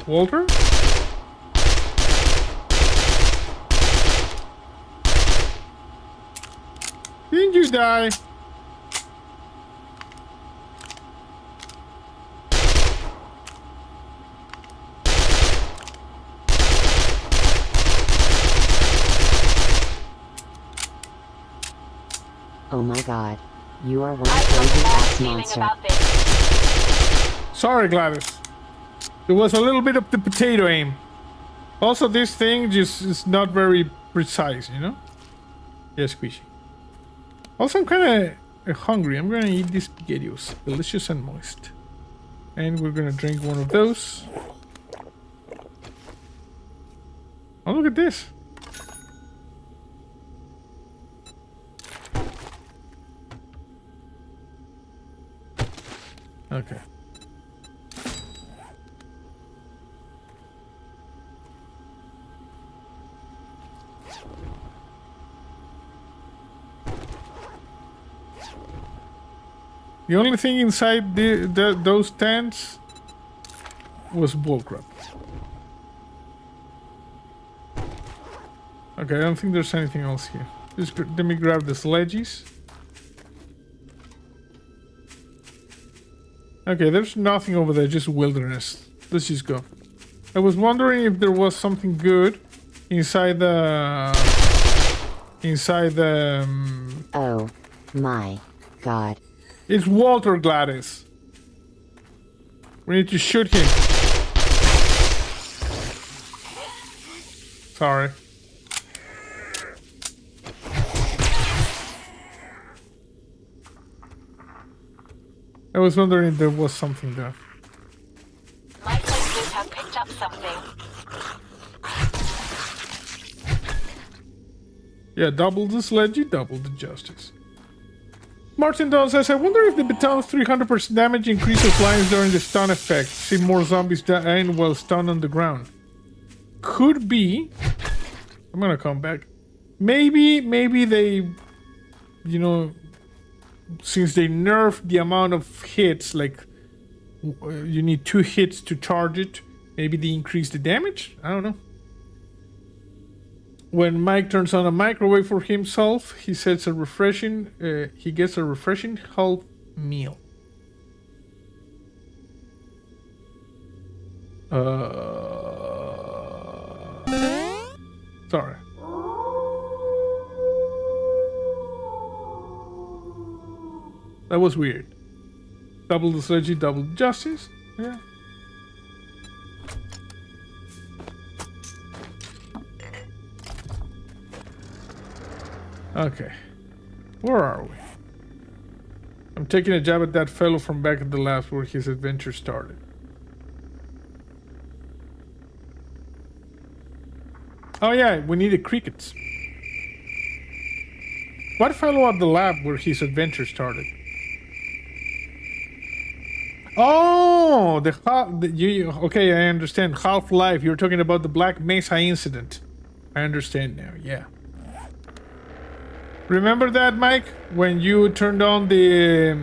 Walter? You die.
Oh my god. You are one
I've got a
crazy
bad
ass
feeling
monster.
about this.
Sorry, Gladys. There was a little bit of the potato aim. Also, this thing just is not very precise, you know? Yeah, squishy. Also, I'm kind of hungry. I'm gonna eat these spaghettios. Delicious and moist. And we're gonna drink one of those. Oh, look at this. Okay. The only thing inside those tents was bullcrap. Okay, I don't think there's anything else here. Just let me grab the sledges. Okay, there's nothing over there, just wilderness. Let's just go. I was wondering if there was something good inside the...
Oh my god.
It's Walter, Gladys. We need to shoot him. Sorry. I was wondering if there was something there.
My senses have picked up something.
Yeah, double the sledge, double the justice. Martin Dunn says, I wonder if the baton's 300% damage increases lines during the stun effect. See more zombies dying while stunned on the ground. Could be. I'm gonna come back. Maybe they, you know, since they nerfed the amount of hits, like you need 2 hits to charge it, maybe they increase the damage? I don't know. When Mike turns on a microwave for himself, he gets a refreshing health meal. Sorry. That was weird. Double the sledgy, double the justice. Yeah. Okay. Where are we? I'm taking a jab at that fellow from back at the lab where his adventure started. Oh yeah, we needed crickets. What fellow at the lab where his adventure started? Oh, okay, I understand. Half-Life. You're talking about the Black Mesa incident. I understand now. Yeah. Remember that, Mike? When you turned on the,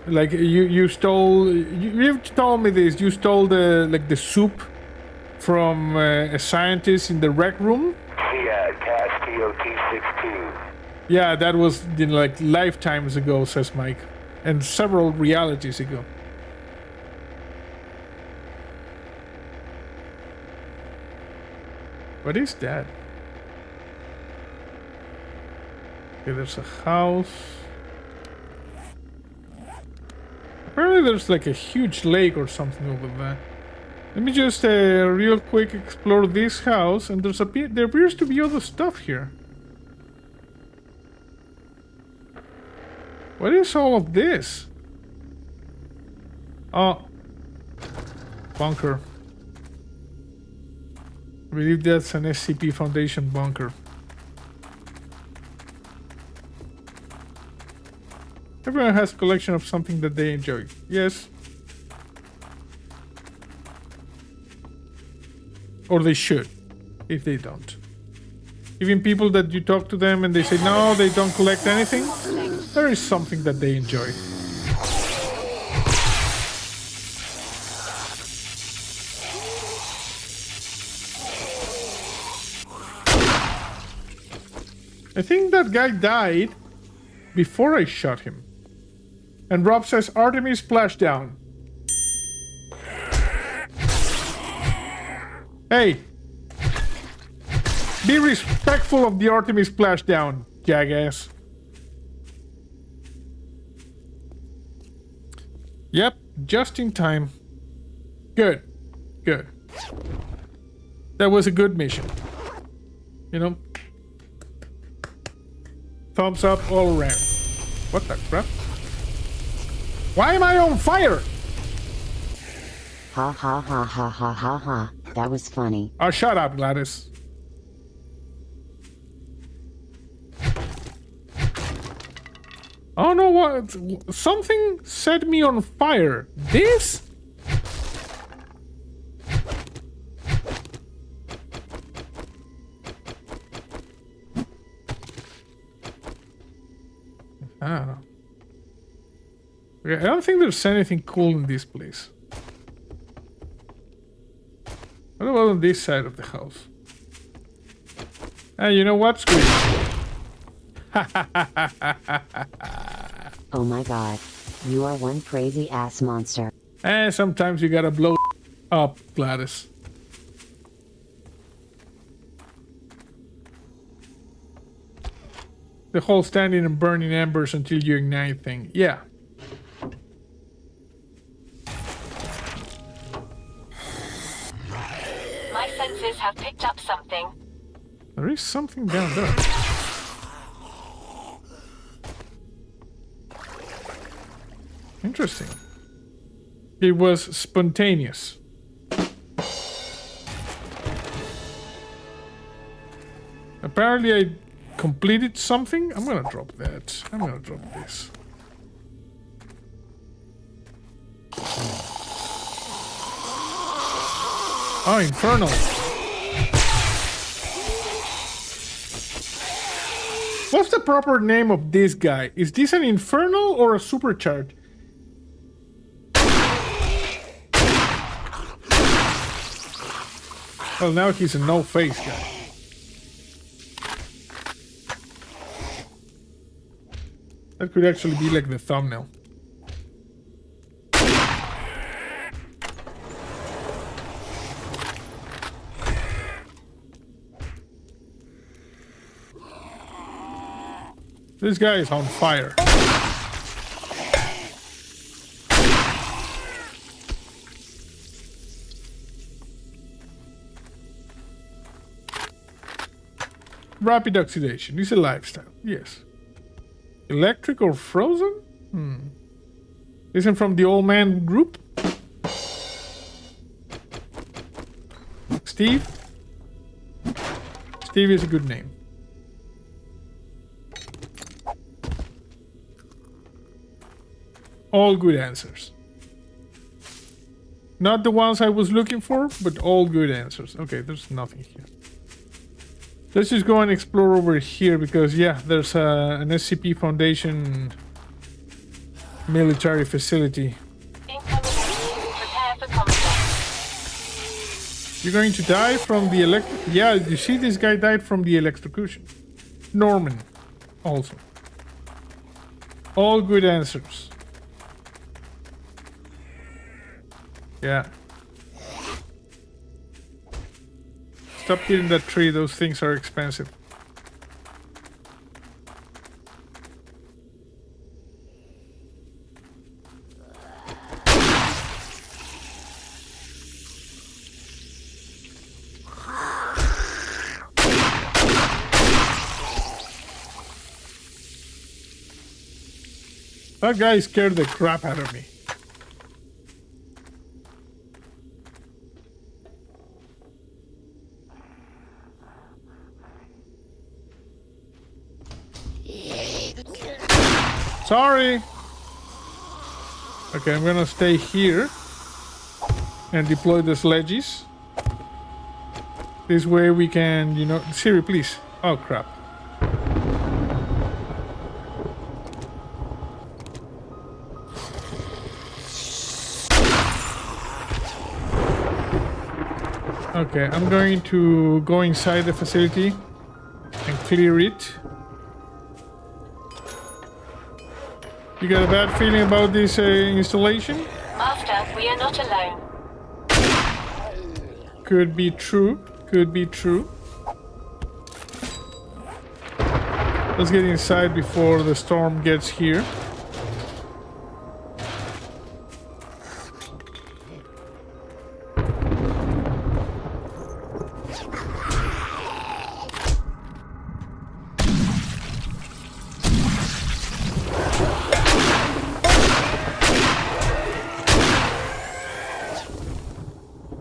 like you stole. You've told me this. You stole the soup from a scientist in the rec room.
Yeah, Cast TOT-62.
Yeah, that was like lifetimes ago, says Mike, and several realities ago. What is that? Okay, there's a house. Apparently there's like a huge lake or something over there. Let me just real quick explore this house, and there appears to be other stuff here. What is all of this? Oh. Bunker. I believe that's an SCP Foundation bunker. Everyone has a collection of something that they enjoy. Yes. Or they should, if they don't. Even people that you talk to them and they say no, they don't collect anything, there is something that they enjoy. I think that guy died. before I shot him. And Rob says Artemis splashdown. Hey! Be respectful of the Artemis splashdown, jackass. Yep, just in time. Good. Good. That was a good mission. You know? Thumbs up all around. What the crap? Why am I on fire?
Ha ha ha ha ha ha ha. That was funny.
Oh, shut up, Gladys. Oh no, what? Something set me on fire. This? I don't know. Okay, I don't think there's anything cool in this place. What about on this side of the house? Hey, you know what? Screw it.
Oh my god. You are one crazy ass monster.
Sometimes you gotta blow up, Gladys. The whole standing and burning embers until you ignite thing. Yeah.
My senses have picked up something.
There is something down there. Interesting. It was spontaneous. Apparently I completed something. I'm gonna drop that. I'm gonna drop this. Oh, Infernal. What's the proper name of this guy? Is this an Infernal or a Supercharged? Well, now he's a no-face guy. That could actually be like the thumbnail. This guy is on fire. Rapid oxidation is a lifestyle, yes. Electric or frozen? Isn't from the old man group? Steve? Steve is a good name. All good answers. Not the ones I was looking for, but all good answers. Okay, there's nothing here. Let's just go and explore over here because, yeah, there's an SCP Foundation military facility.
Incoming. Prepare for combat.
You're going to die from the Yeah, you see this guy died from the electrocution. Norman, also. All good answers. Yeah. Stop hitting that tree, those things are expensive. That guy scared the crap out of me. Sorry. Okay, I'm gonna stay here and deploy the sledges. This way we can, you know, Siri, please. Oh crap. Okay, I'm going to go inside the facility and clear it. You got a bad feeling about this installation?
Master, we are not alone.
Could be true. Could be true. Let's get inside before the storm gets here.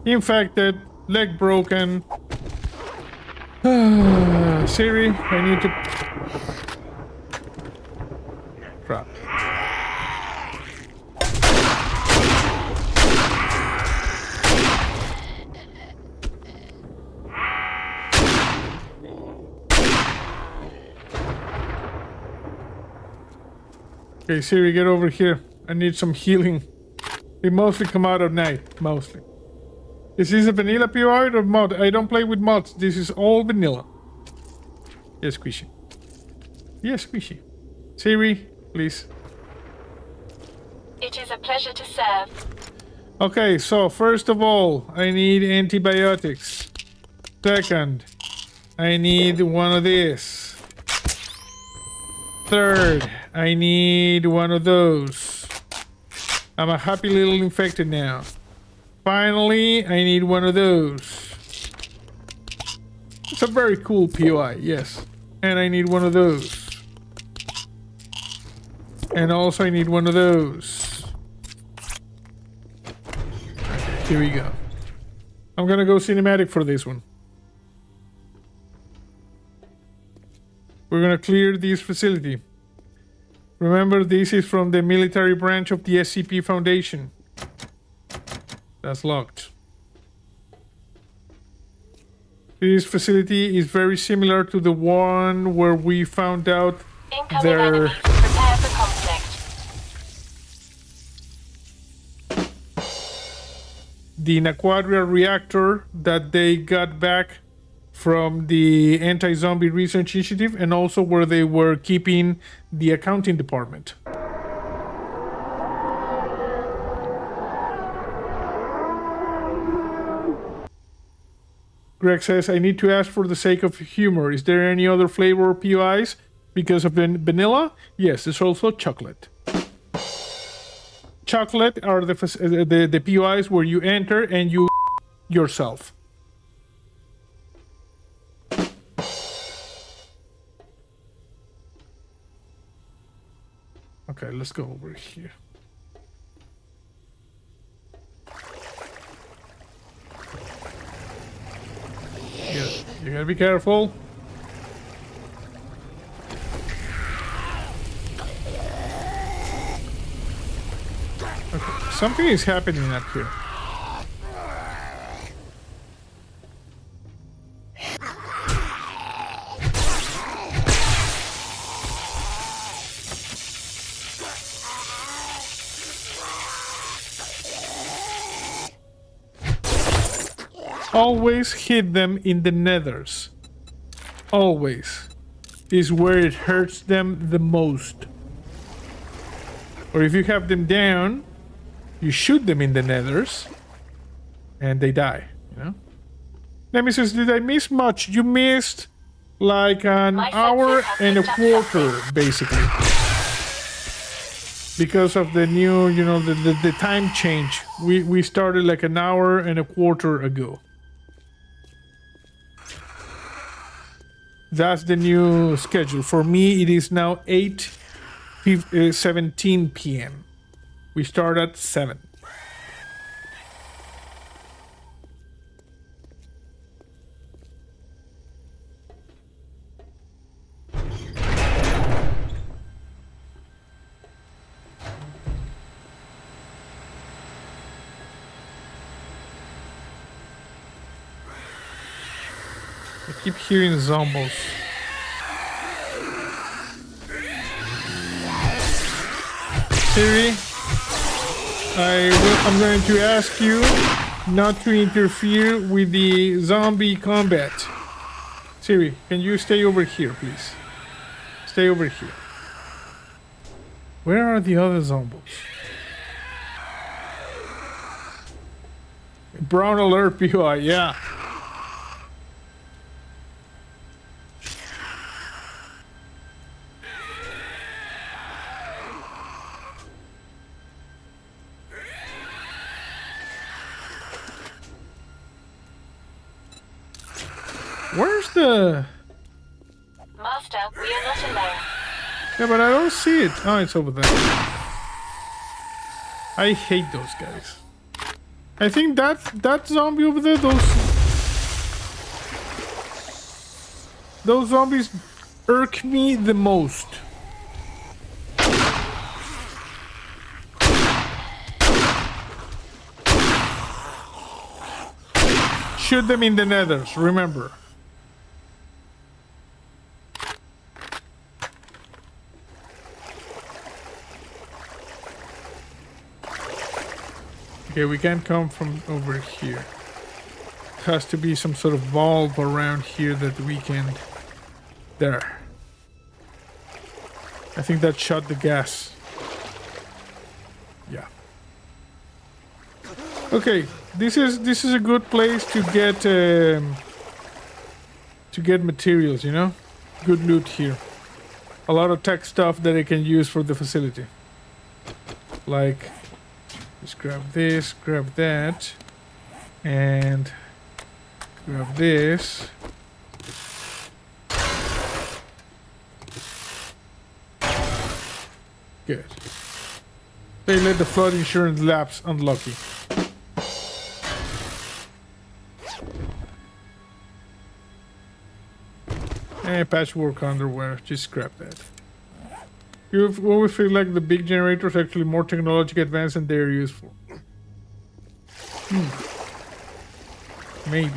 Infected, leg broken. Siri, I need to... Crap. Okay, Siri, get over here. I need some healing. They mostly come out at night, mostly. Is this a vanilla POI or mod? I don't play with mods. This is all vanilla. Yes, Squishy. Yes, Squishy. Siri, please.
It is a pleasure to serve.
Okay, so first of all, I need antibiotics. Second, I need one of this. Third, I need one of those. I'm a happy little infected now. Finally, I need one of those. It's a very cool POI, yes. And I need one of those. And also I need one of those. Here we go. I'm gonna go cinematic for this one. We're gonna clear this facility. Remember, this is from the military branch of the SCP Foundation. That's locked. This facility is very similar to the one where we found out
Incoming
their...
enemies. Prepare for conflict.
the Naquadria reactor that they got back from the anti-zombie research initiative, and also where they were keeping the accounting department. Greg says, I need to ask for the sake of humor, is there any other flavor POIs? Because of vanilla? Yes, there's also chocolate. Chocolate are the POIs where you enter and you yourself. Okay, let's go over here. You gotta be careful. Okay, something is happening up here. Always hit them in the nethers. Always. Is where it hurts them the most. Or if you have them down, you shoot them in the nethers and they die, you know? Nemesis, did I miss much? You missed like an hour and a quarter, basically. Because of the new, you know, the time change. We started like an hour and a quarter ago. That's the new schedule. For me, it is now 8:17 p.m. We start at 7. I keep hearing zombies. Siri, I'm going to ask you not to interfere with the zombie combat. Siri, can you stay over here, please? Stay over here. Where are the other zombies? Brown alert POI, yeah. Where's the...
Master, we are not alone.
Yeah, but I don't see it. Oh, it's over there. I hate those guys. I think that zombie over there, those zombies irk me the most. Shoot them in the nethers, remember. Okay, we can't come from over here. Has to be some sort of valve around here that we can... There. I think that shot the gas. Yeah. Okay, this is a good place to get materials, you know? Good loot here. A lot of tech stuff that I can use for the facility. Like... Just grab this, grab that, and grab this. Good. They let the flood insurance lapse unlucky. And patchwork underwear, just grab that. You always feel like the big generators are actually more technologically advanced than they're useful. Maybe.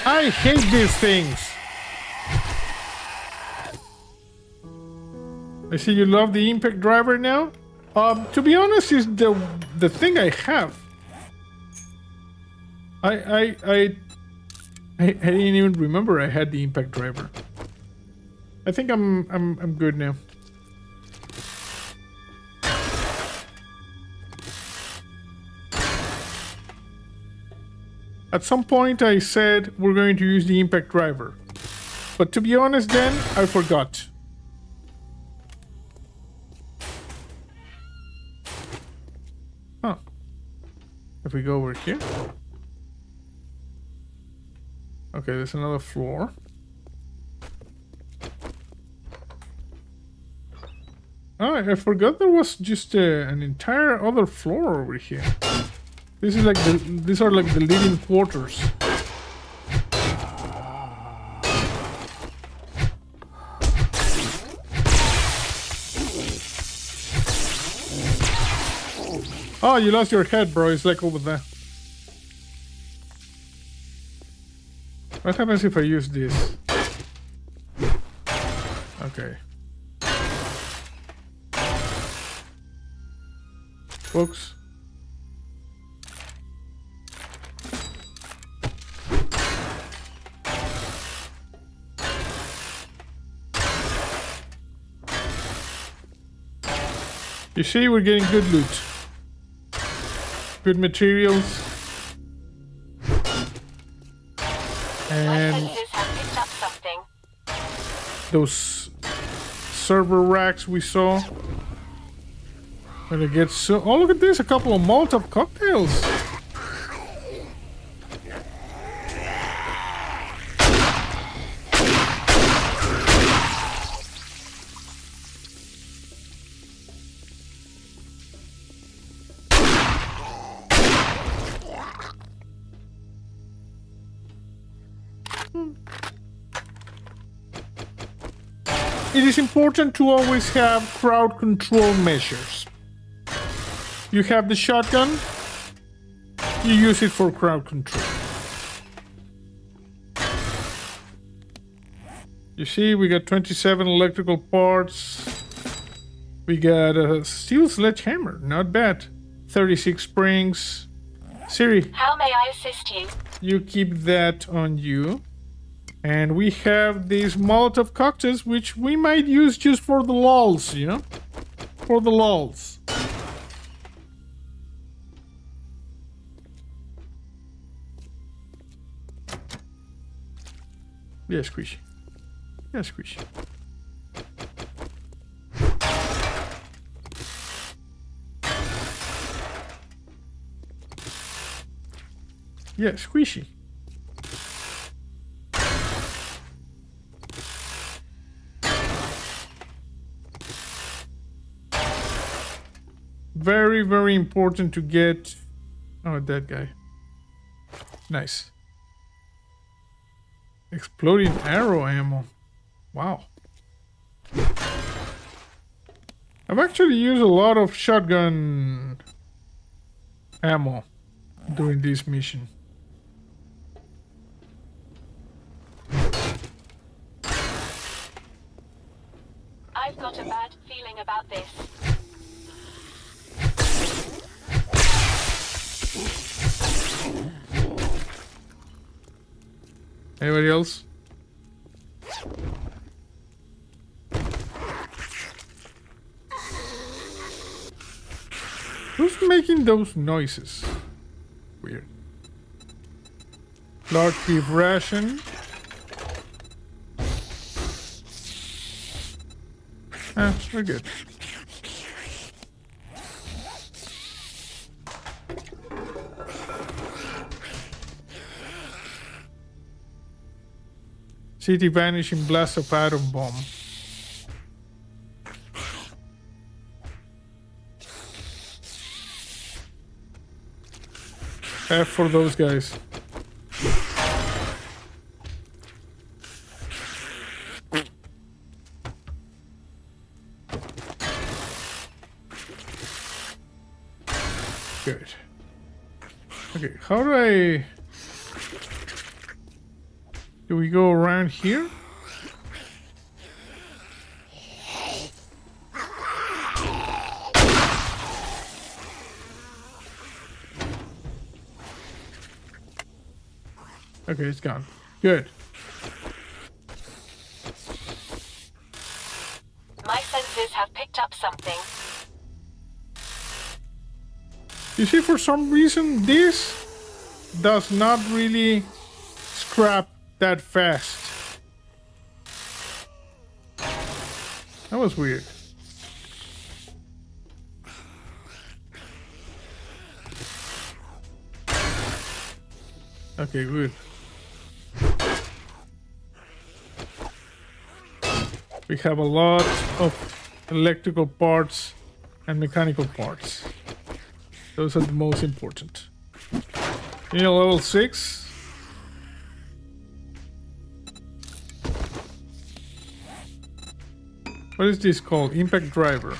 I hate these things. I see you love the impact driver now. To be honest, is the thing I have. I didn't even remember I had the impact driver. I think I'm good now. At some point I said we're going to use the impact driver. But to be honest then, I forgot. Huh. If we go over here. Okay, there's another floor. Oh, I forgot there was just an entire other floor over here. This is like these are like the living quarters. Oh, you lost your head, bro. It's like over there. What happens if I use this? Okay. Folks. You see, we're getting good loot. Good materials. And those server racks we saw. When it gets so... Oh, look at this. A couple of Molotov cocktails. It is important to always have crowd control measures. You have the shotgun, you use it for crowd control. You see, we got 27 electrical parts. We got a steel sledgehammer. Not bad. 36 springs. Siri,
How may I assist you?
you keep that on you. And we have these Molotov cocktails, which we might use just for the lulz, you know? For the lulz. Yeah, squishy. Yeah, squishy. Yeah, squishy. Very, very important to get... Oh, that guy. Nice. Exploding arrow ammo. Wow. I've actually used a lot of shotgun ammo during this mission.
I've got a bad feeling about this.
Anybody else? Who's making those noises? Weird. Large beef ration. Ah, we're good. City vanishing blast of atom bomb. F for those guys. Good. Okay, how do I... Do we go around here? Okay, it's gone. Good.
My senses have picked up something.
You see, for some reason, this does not really scrap that fast. That was weird. Okay, good. We have a lot of electrical parts and mechanical parts. Those are the most important. You know, level 6. What is this called? Impact driver.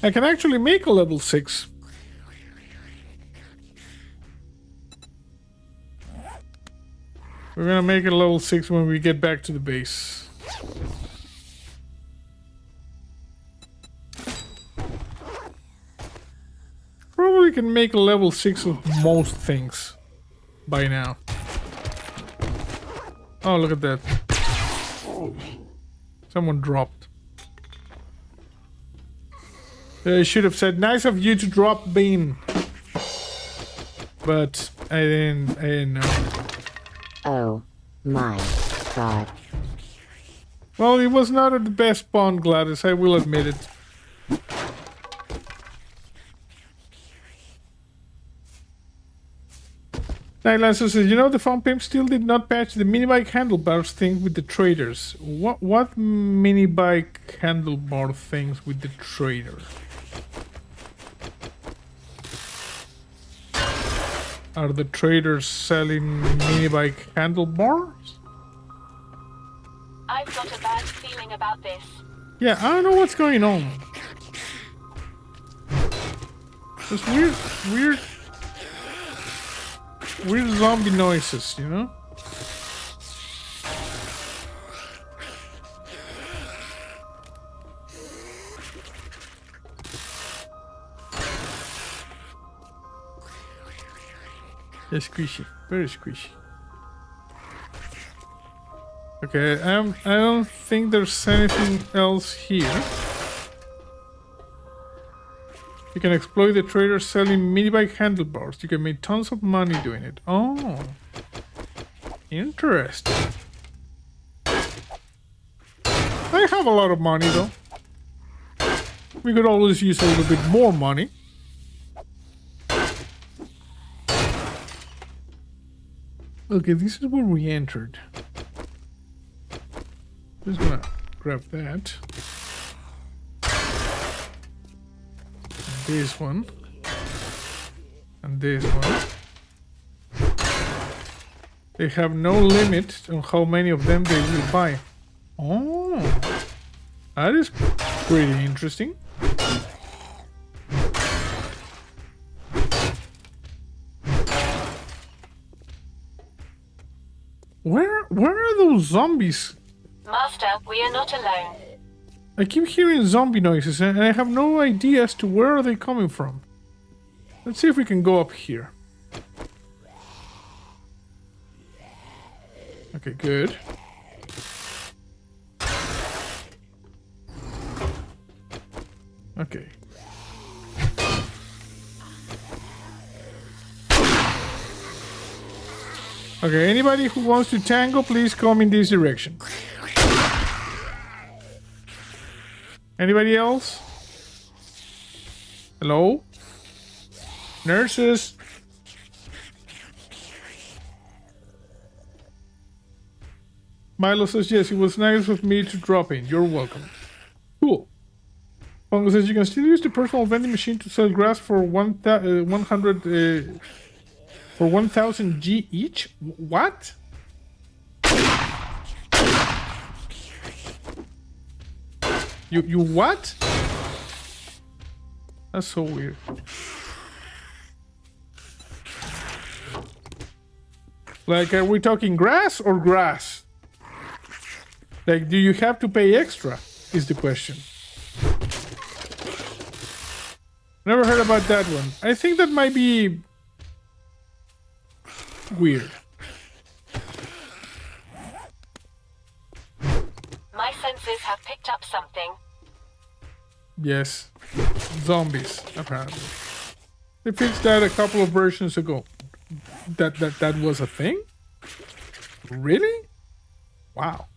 I can actually make a level 6. We're gonna make it a level 6 when we get back to the base. Probably can make a level 6 of most things by now. Oh, look at that. Someone dropped. I should have said, nice of you to drop bean. But I didn't know.
Oh my god.
Well, it was not at the best spawn, Gladys, I will admit it. Nightlancer says, you know, the Fun Pimps still did not patch the mini-bike handlebars thing with the traders. What mini-bike handlebar things with the trader? Are the traders selling mini-bike handlebars?
I've got a bad feeling about this.
Yeah, I don't know what's going on. Just weird zombie noises, you know? Yeah, squishy. Very squishy. Okay, I don't think there's anything else here. You can exploit the traders selling mini bike handlebars. You can make tons of money doing it. Oh. Interesting. I have a lot of money though. We could always use a little bit more money. Okay, this is where we entered. Just gonna grab that. And this one. And this one. They have no limit on how many of them they will buy. Oh, that is pretty interesting. Where are those zombies?
Master, we are not alone.
I keep hearing zombie noises and I have no idea as to where are they coming from. Let's see if we can go up here. Okay, good. Okay. Okay, anybody who wants to tango, please come in this direction. Anybody else? Hello? Nurses? Milo says yes, it was nice of me to drop in. You're welcome. Cool. Pongo says you can still use the personal vending machine to sell grass for 100 for 1,000 G each. What? You what? That's so weird. Like, are we talking grass or grass? Like, do you have to pay extra? Is the question. Never heard about that one. I think that might be weird.
My senses have picked up something.
Yes. Zombies, apparently. They fixed that a couple of versions ago. That was a thing? Really? Wow.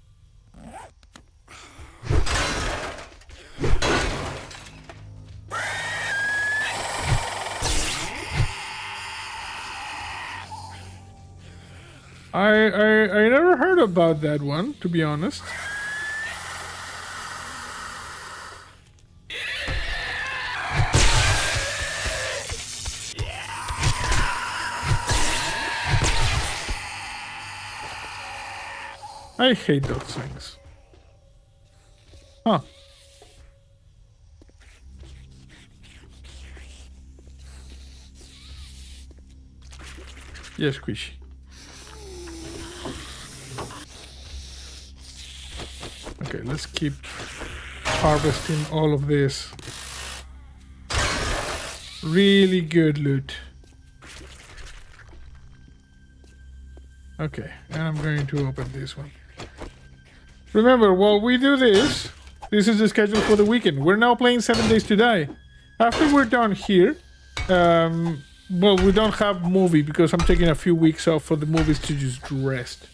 I never heard about that one, to be honest. I hate those things. Huh. Yes, Squishy. Okay, let's keep harvesting all of this. Really good loot. Okay, and I'm going to open this one. Remember, while we do this, this is the schedule for the weekend. We're now playing 7 Days to Die. After we're done here, well, we don't have movie because I'm taking a few weeks off for the movies to just rest.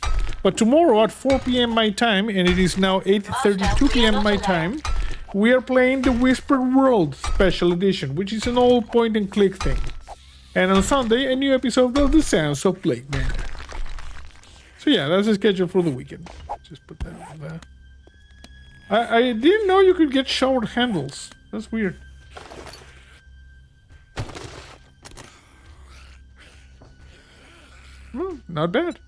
But tomorrow at 4 p.m. my time, and it is now 8:32 p.m. my time, we are playing the Whispered World Special Edition, which is an old point-and-click thing. And on Sunday, a new episode of The Sands of Blade Manor. So yeah, that's the schedule for the weekend. Just put that on there. I didn't know you could get showered handles. That's weird. Well, not bad.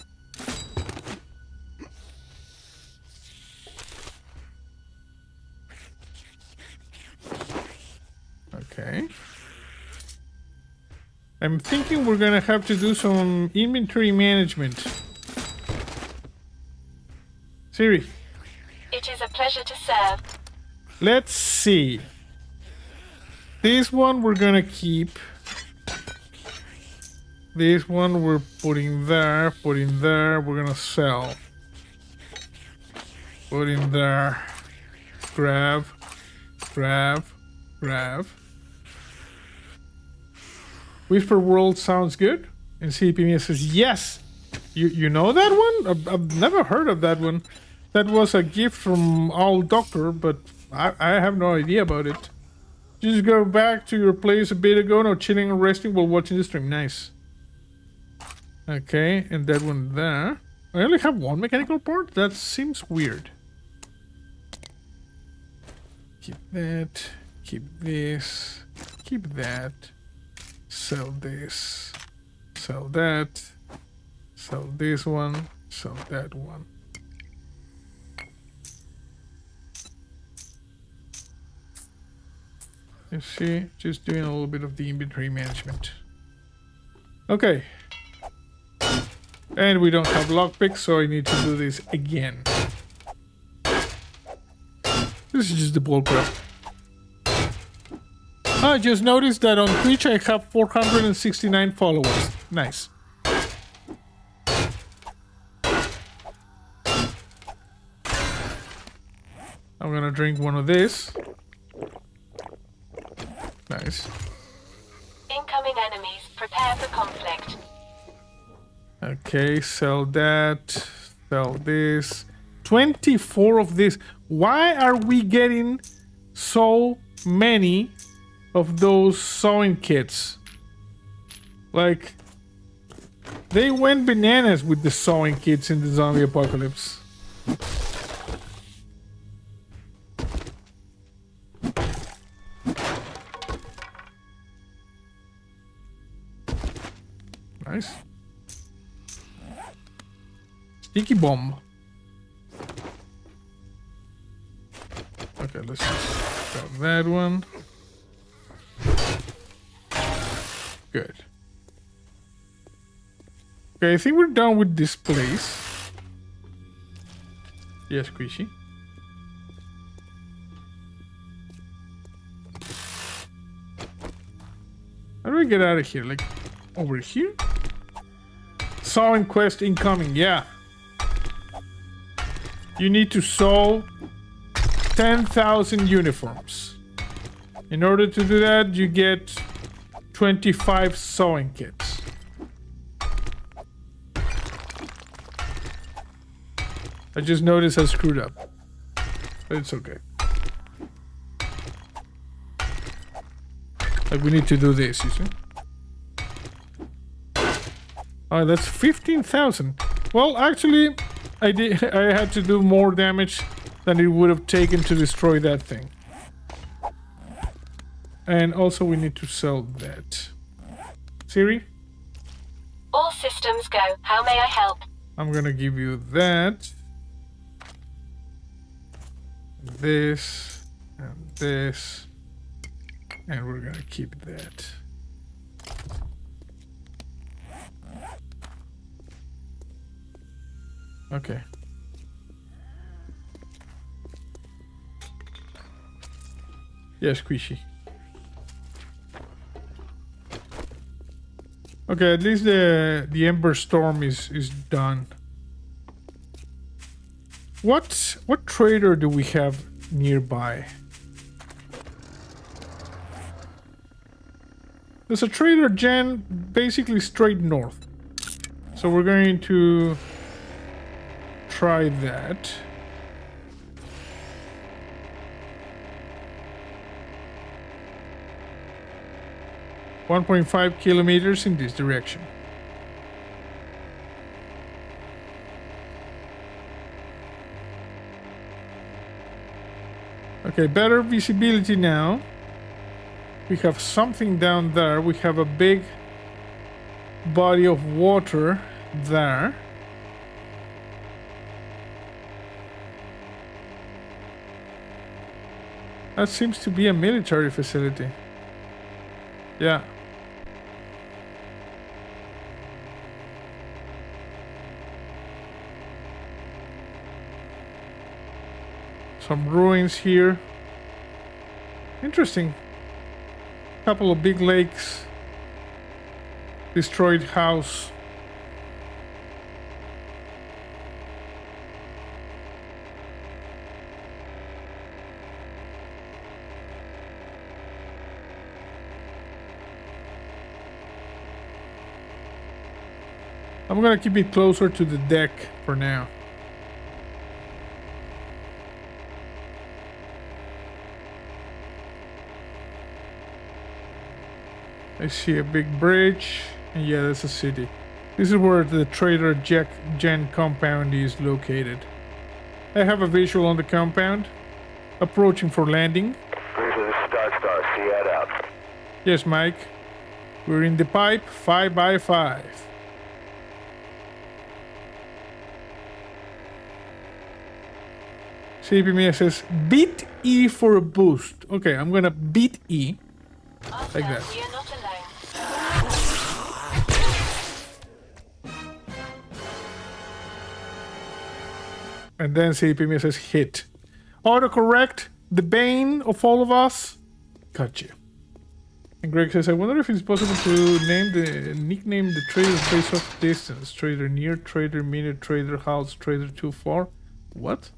Okay. I'm thinking we're gonna have to do some inventory management. Siri.
It is a pleasure to serve.
Let's see. This one we're gonna keep. This one we're putting there, we're gonna sell. Put in there. Grab. Whisper World sounds good. And CPM says, yes! You know that one? I've never heard of that one. That was a gift from Owl Doctor, but I have no idea about it. Just go back to your place a bit ago, no chilling and resting while watching the stream. Nice. Okay, and that one there. I only have one mechanical part? That seems weird. Keep that. Keep this. Keep that. Sell this. Sell that. Sell this one. Sell that one. You see, just doing a little bit of the inventory management. Okay. And we don't have lockpicks, so I need to do this again. This is just the bullcrap. I just noticed that on Twitch I have 469 followers. Nice. I'm gonna drink one of this. Nice.
Incoming enemies. Prepare for conflict.
Okay, sell that. Sell this. 24 of this. Why are we getting so many of those sewing kits? Like, they went bananas with the sewing kits in the zombie apocalypse. Nice. Sticky bomb. Okay, let's just grab that one. Good. Okay, I think we're done with this place. Yes, Squishy. How do we get out of here? Like, over here? Sewing quest incoming, yeah. You need to sew 10,000 uniforms. In order to do that, you get 25 sewing kits. I just noticed I screwed up. But it's okay. Like, we need to do this, you see? Oh, that's 15,000. Well, actually, I had to do more damage than it would have taken to destroy that thing. And also we need to sell that. Siri?
All systems go. How may I help?
I'm gonna give you that. This. And this. And we're gonna keep that. Okay. Yes, Squishy. Okay, at least the Ember Storm is done. What trader do we have nearby? There's a trader Jen basically straight north. So we're going to try that. .5 kilometers in this direction. Okay, better visibility now. We have something down there. We have a big body of water there. That seems to be a military facility. Yeah. Some ruins here. Interesting. Couple of big lakes. destroyed house. I'm gonna keep it closer to the deck for now. I see a big bridge, and yeah, that's a city. This is where the Trader Jack Gen compound is located. I have a visual on the compound. Approaching for landing.
Grizzly, this is Star. See you head out.
Yes, Mike. We're in the pipe, 5x5. CPMA says, beat E for a boost. Okay, I'm gonna beat E. Like that.
You're not alone.
And then CPMA says, hit. Autocorrect, the bane of all of us. Gotcha. And Greg says, I wonder if it's possible to nickname the traders based off distance. Trader near, trader minute, trader house, trader too far. What?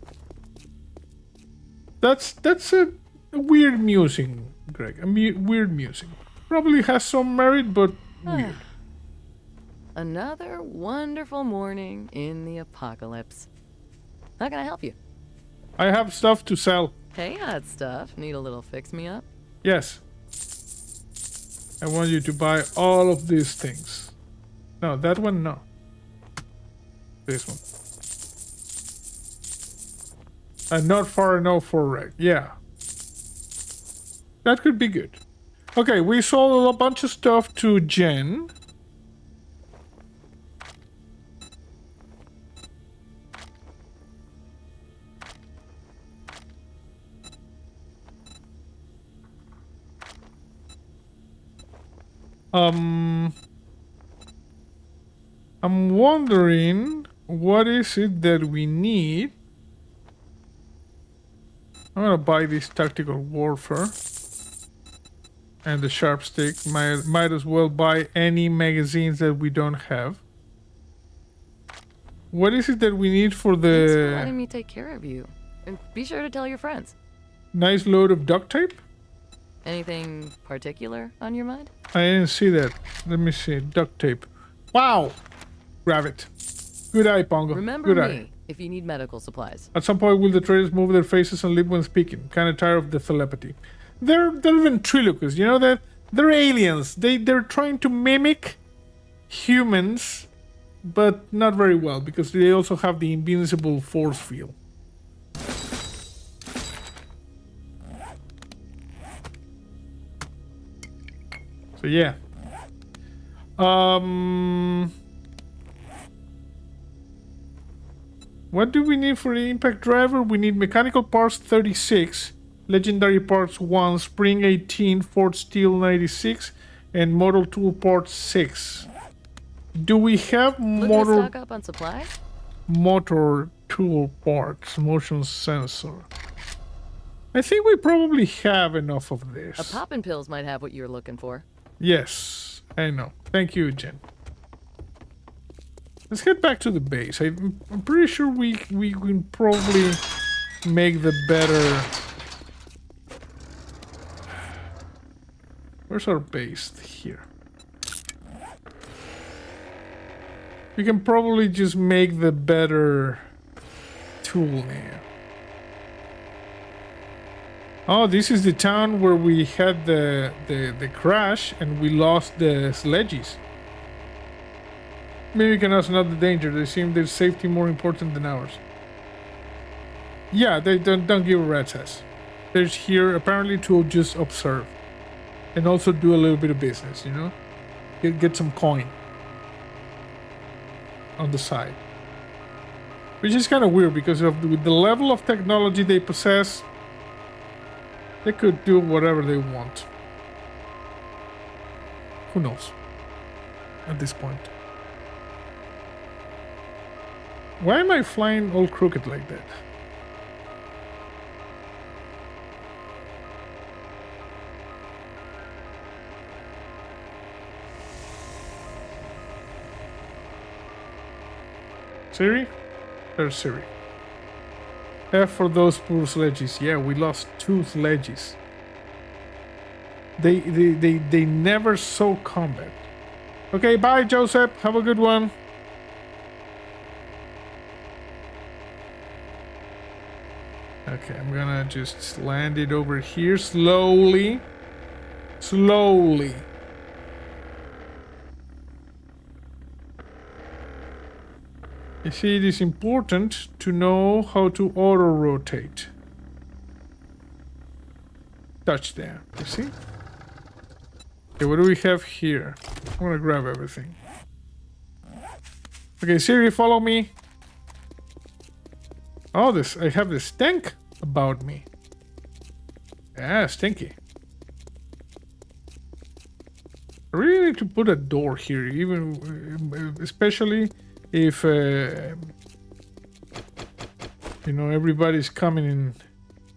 That's a weird musing, Greg. Weird musing. Probably has some merit, but weird.
Another wonderful morning in the apocalypse. How can I help you?
I have stuff to sell.
Hey, hot stuff. Need a little fix-me-up?
Yes. I want you to buy all of these things. No, that one, no. This one. And not far enough for wreck. Yeah. That could be good. Okay, we sold a bunch of stuff to Jen. I'm wondering what is it that we need. I'm gonna buy this tactical warfare and the sharp stick. Might as well buy any magazines that we don't have. What is it that we need for
Thanks for
the
letting me take care of you. And be sure to tell your friends.
nice load of duct tape?
Anything particular on your mind?
I didn't see that. Let me see. Duct tape. Wow! Grab it. Good eye, Pongo.
Remember
Good
me
eye.
if you need medical supplies.
At some point, will the traders move their faces and lip when speaking? Kind of tired of the telepathy. They're ventriloquists, you know that they're aliens. They're trying to mimic humans, but not very well because they also have the invincible force field. So yeah. What do we need for the impact driver? We need mechanical parts 36, legendary parts 1, spring 18, Ford steel 96, and model tool parts 6. Do we have
Looking to stock up on supplies?
motor tool parts, motion sensor? I think we probably have enough of
A
this.
poppin' pills might have what you're looking for.
Yes, I know. Thank you, Jen. Let's get back to the base. I'm pretty sure we can probably make the better... Where's our base? Here. We can probably just make the better tool now. Oh, this is the town where we had the crash and we lost the sledges. Maybe we can ask not the danger. They seem their safety more important than ours. Yeah, they don't give a rat's ass. They're here apparently to just observe. And also do a little bit of business, you know? Get some coin. On the side. Which is kind of weird because with the level of technology they possess, they could do whatever they want. Who knows? At this point. Why am I flying all crooked like that? Siri? There's Siri. F for those poor sledges. Yeah, we lost 2 sledges. They never saw combat. Okay, bye, Joseph. Have a good one. Okay, I'm gonna just land it over here slowly. Slowly. You see, it is important to know how to auto-rotate. Touchdown. You see? Okay, what do we have here? I'm gonna grab everything. Okay, Siri, follow me. Oh, I have this stink about me. Yeah, stinky. I really need to put a door here, even especially if you know, everybody's coming in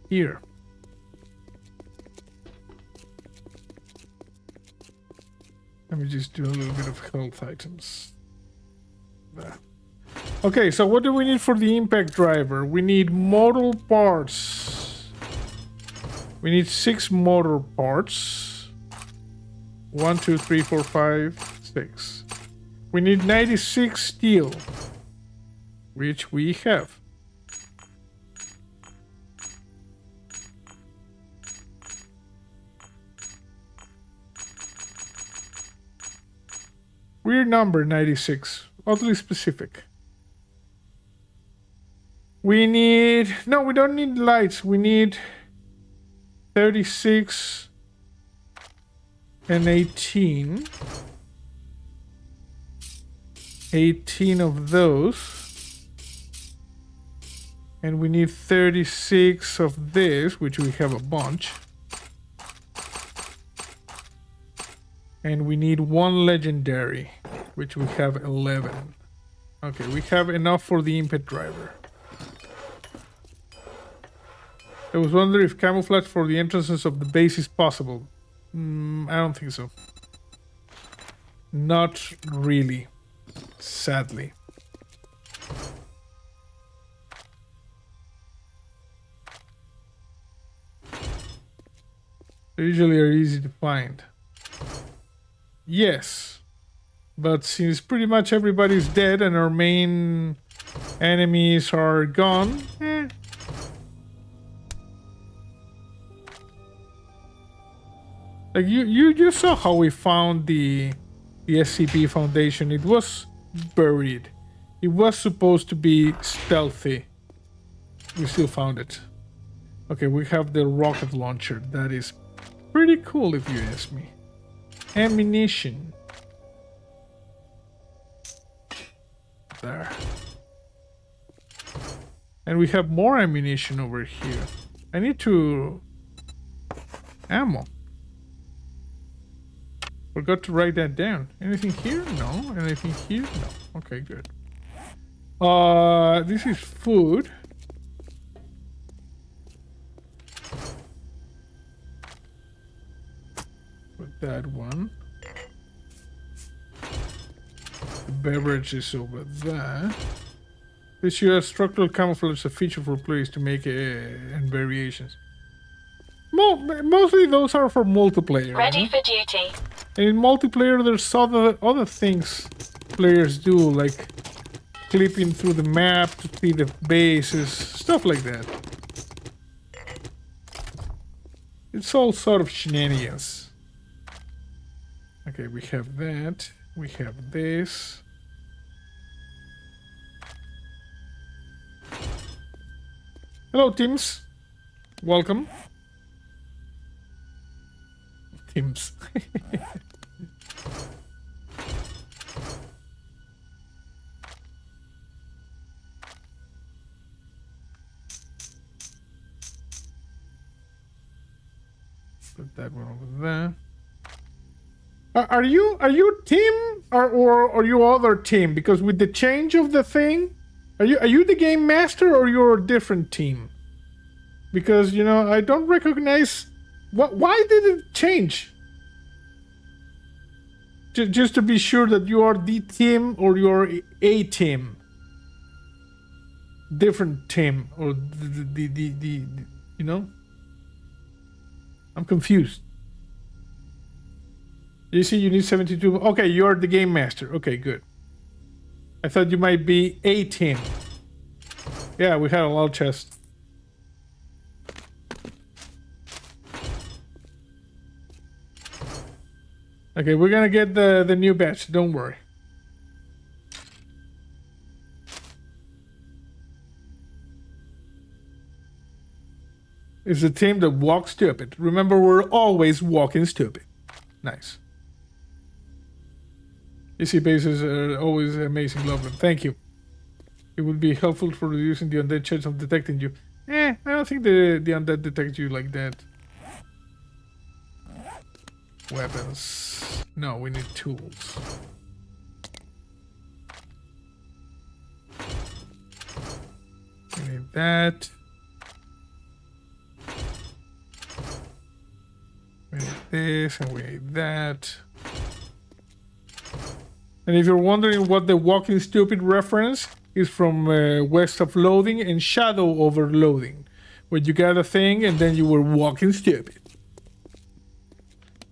here. Let me just do a little bit of health items. There. Okay, so what do we need for the impact driver? We need model parts. We need 6 motor parts. 1, 2, 3, 4, 5, 6. We need 96 steel, which we have. Weird number, 96. Oddly specific. We need... No, we don't need lights. We need 36 and 18. 18 of those. And we need 36 of this, which we have a bunch. And we need 1 legendary, which we have 11. Okay, we have enough for the impact driver. I was wondering if camouflage for the entrances of the base is possible. I don't think so. Not really. Sadly. They usually are easy to find. Yes. But since pretty much everybody's dead and our main enemies are gone, Like you saw how we found the SCP Foundation. It was buried. It was supposed to be stealthy. We still found it. Okay, we have the rocket launcher. That is pretty cool if you ask me. Ammunition. There. And we have more ammunition over here. I need to... Ammo. Forgot to write that down. Anything here? No. Anything here? No. Okay, good. This is food. Put that one. The beverage is over there. This year's structural camouflage is a feature for players to make and variations. Mostly those are for multiplayer.
Ready for duty.
And in multiplayer, there's other things players do, like clipping through the map to see the bases, stuff like that. It's all sort of shenanigans. Okay, we have that. We have this. Hello, Teams. Welcome. Teams. Put that one over there. Are you team or are you other team? Because with the change of the thing, are you the game master or you're a different team? Because you know I don't recognize. Why did it change? Just to be sure that you are the team or you're a team. different team or the you know? I'm confused. You see, you need 72. Okay, you're the game master. Okay, good. I thought you might be a team. Yeah, we had a lot of chests. Okay, we're gonna get the new batch. Don't worry. It's the team that walks stupid. Remember, we're always walking stupid. Nice. EC bases are always amazing. Love them. Thank you. It would be helpful for reducing the undead chance of detecting you. I don't think the undead detect you like that. Weapons. No, we need tools. We need that. We need this and we need that. And if you're wondering what the walking stupid reference is from West of Loathing and Shadow over Loathing, where you got a thing and then you were walking stupid.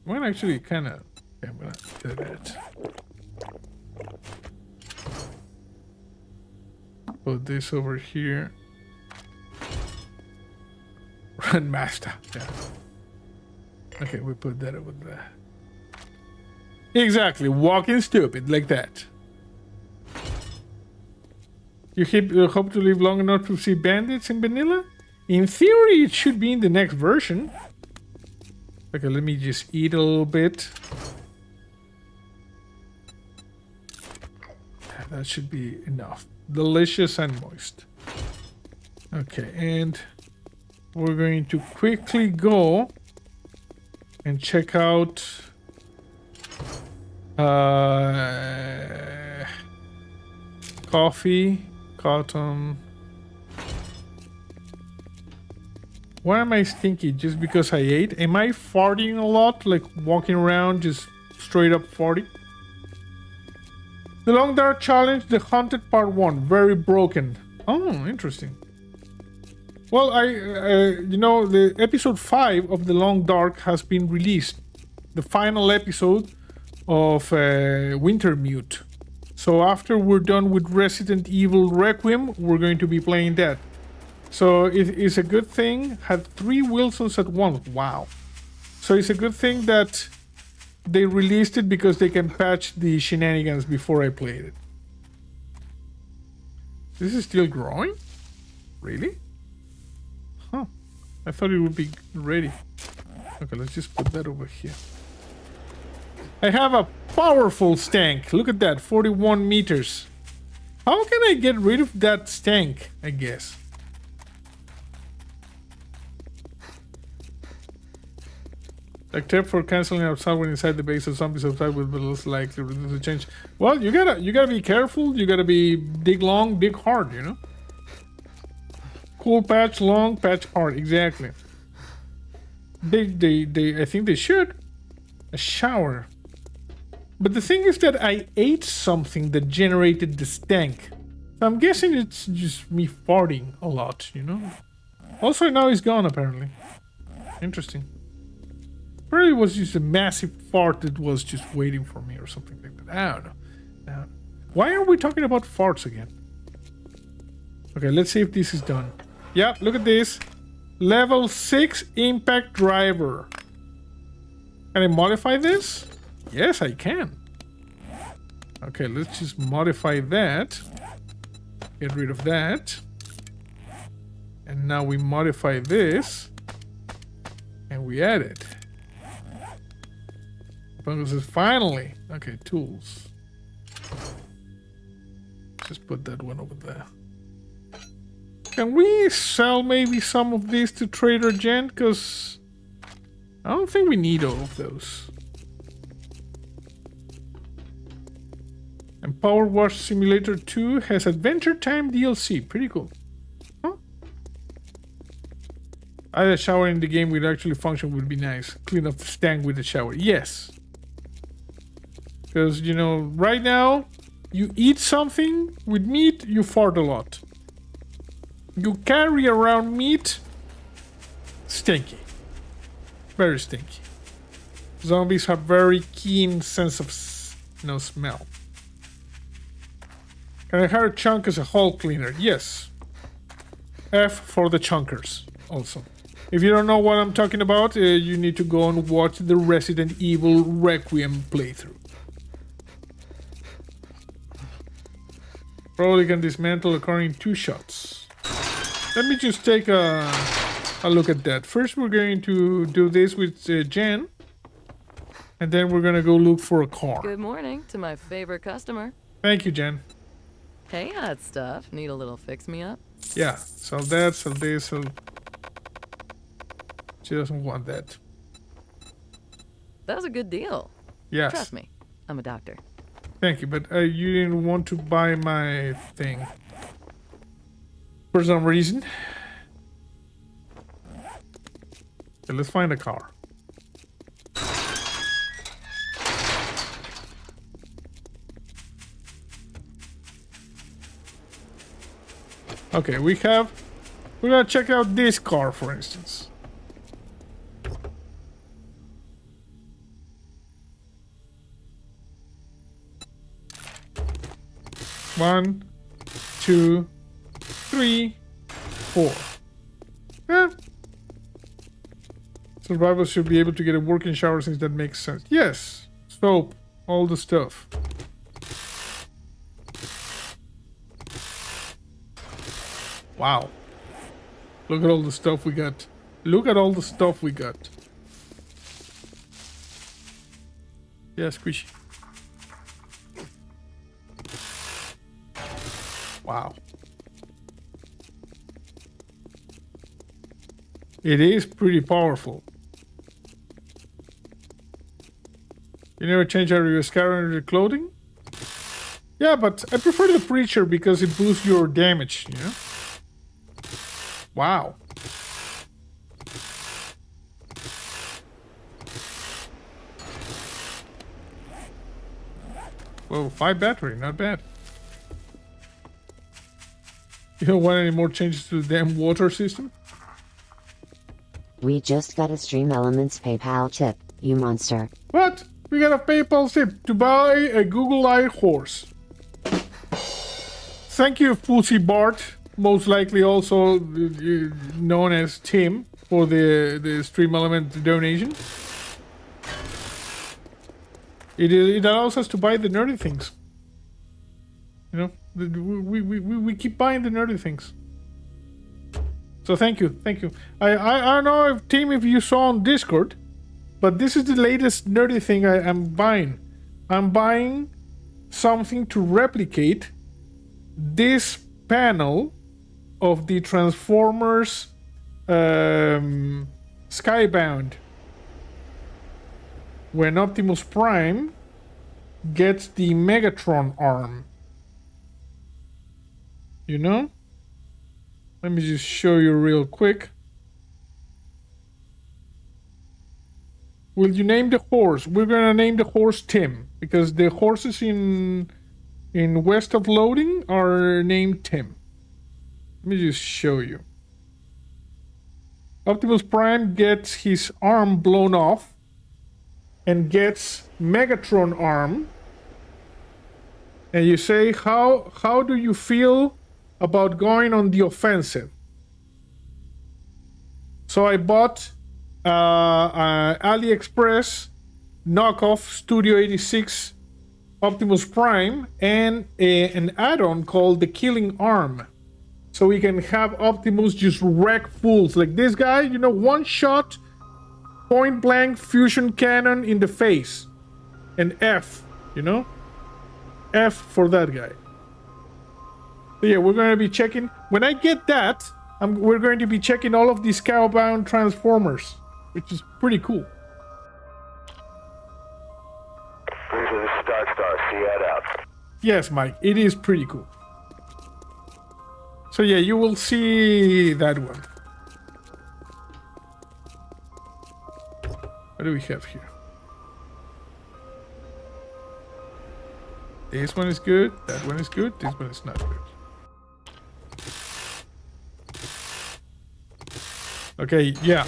I'm gonna actually kind of... Yeah, I'm gonna do that. Put this over here. Run master. Yeah. Okay, we put that over there. Exactly, walking stupid, like that. You hope to live long enough to see bandits in vanilla? In theory, it should be in the next version. Okay, let me just eat a little bit. That should be enough. Delicious and moist. Okay, and we're going to quickly go and check out coffee, cotton. Why am I stinky? Just because I ate? Am I farting a lot? Like walking around just straight up farting? The Long Dark Challenge, The Haunted Part 1. Very broken. Oh, interesting. Well, you know, the episode 5 of The Long Dark has been released. The final episode of Wintermute. So after we're done with Resident Evil Requiem, we're going to be playing that. So it's a good thing. Had 3 Wilsons at once. Wow. So it's a good thing that they released it because they can patch the shenanigans before I played it. This is still growing? Really? Huh. I thought it would be ready. Okay, let's just put that over here. I have a powerful stank. Look at that, 41 meters. How can I get rid of that stank, I guess? Except for canceling outside when inside the base, so zombies outside will be less likely to change. Well, you gotta be careful. You gotta be dig long, dig hard. You know. Cool patch, long patch, hard. Exactly. I think they should. A shower. But the thing is that I ate something that generated the stank. So I'm guessing it's just me farting a lot. You know. Also, now it's gone apparently. Interesting. Probably was just a massive fart that was just waiting for me or something like that. I don't know. Why are we talking about farts again? Okay, let's see if this is done. Yeah, look at this. Level 6 impact driver. Can I modify this? Yes, I can. Okay, let's just modify that. Get rid of that. And now we modify this. And we add it. Says finally. Okay, tools. Just put that one over there. Can we sell maybe some of these to Trader Gent? Because I don't think we need all of those. And Power Wash Simulator 2 has Adventure Time DLC. Pretty cool. Huh? Add a shower in the game would actually function would be nice. Clean up the stank with the shower. Yes. Because, you know, right now, you eat something with meat, you fart a lot. You carry around meat. Stinky. Very stinky. Zombies have very keen sense of smell. Can I hire a chunk as a hall cleaner? Yes. F for the chunkers also. If you don't know what I'm talking about, you need to go and watch the Resident Evil Requiem playthrough. Probably can dismantle occurring 2 shots. Let me just take a look at that. First, we're going to do this with Jen. And then we're going to go look for a car.
Good morning to my favorite customer.
Thank you, Jen.
Hey, hot stuff. Need a little fix-me-up?
Yeah, sell that, sell this, sell... She doesn't want that.
That was a good deal.
Yes.
Trust me, I'm a doctor.
Thank you, but you didn't want to buy my thing. For some reason. Okay, let's find a car. Okay, we're gonna check out this car, for instance. One, 2, 3, 4. Eh. Survivors should be able to get a working shower since that makes sense. Yes, soap, all the stuff. Wow. Look at all the stuff we got. Look at all the stuff we got. Yeah, squishy. Wow. It is pretty powerful. You never change out your scavenger your clothing? Yeah, but I prefer the Preacher because it boosts your damage, you know? Wow. Whoa, 5 battery, not bad. You don't want any more changes to the damn water system?
We just got a Stream Elements PayPal tip, you monster.
What? We got a PayPal tip to buy a Google Eye horse. Thank you, Pussy Bart. Most likely also known as Tim for the Stream Element donation. It allows us to buy the nerdy things. You know, we keep buying the nerdy things. So thank you. I don't know if Tim, if you saw on Discord, but this is the latest nerdy thing I'm buying. I'm buying something to replicate this panel of the Transformers Skybound. When Optimus Prime gets the Megatron arm. You know? Let me just show you real quick. Will you name the horse? We're gonna name the horse Tim, because the horses in West of Loading are named Tim. Let me just show you. Optimus Prime gets his arm blown off and gets Megatron arm. And you say, how do you feel about going on the offensive? So I bought AliExpress knockoff Studio 86 Optimus Prime and an add-on called the Killing Arm. So we can have Optimus just wreck fools. Like this guy, you know, one shot, point blank fusion cannon in the face. And F, you know? F for that guy. So yeah, we're going to be checking. When I get that, we're going to be checking all of these Cowbound Transformers, which is pretty cool.
Cruiser, this is Star. See you out.
Yes, Mike, it is pretty cool. So yeah, you will see that one. What do we have here? This one is good, that one is good, this one is not good. Okay, yeah.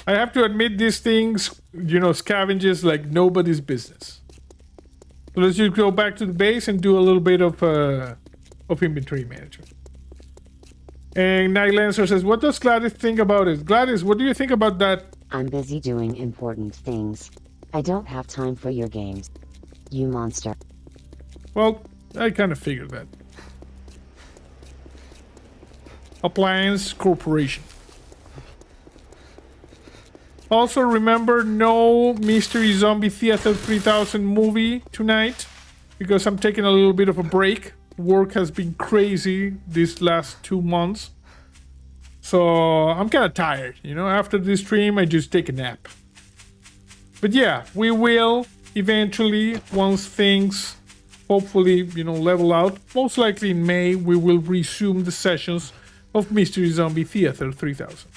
I have to admit these things, scavenges like nobody's business. So let's just go back to the base and do a little bit of inventory management. And Night Lancer says, what does Gladys think about it? Gladys, what do you think about that?
I'm busy doing important things. I don't have time for your games. You monster.
Well, I kind of figured that. Appliance Corporation. Also remember, no Mystery Zombie Theater 3000 movie tonight, because I'm taking a little bit of a break. Work has been crazy these last 2 months. So I'm kind of tired, after this stream I just take a nap. But yeah, we will eventually, once things hopefully, level out, most likely in May, we will resume the sessions of Mystery Zombie Theater 3000.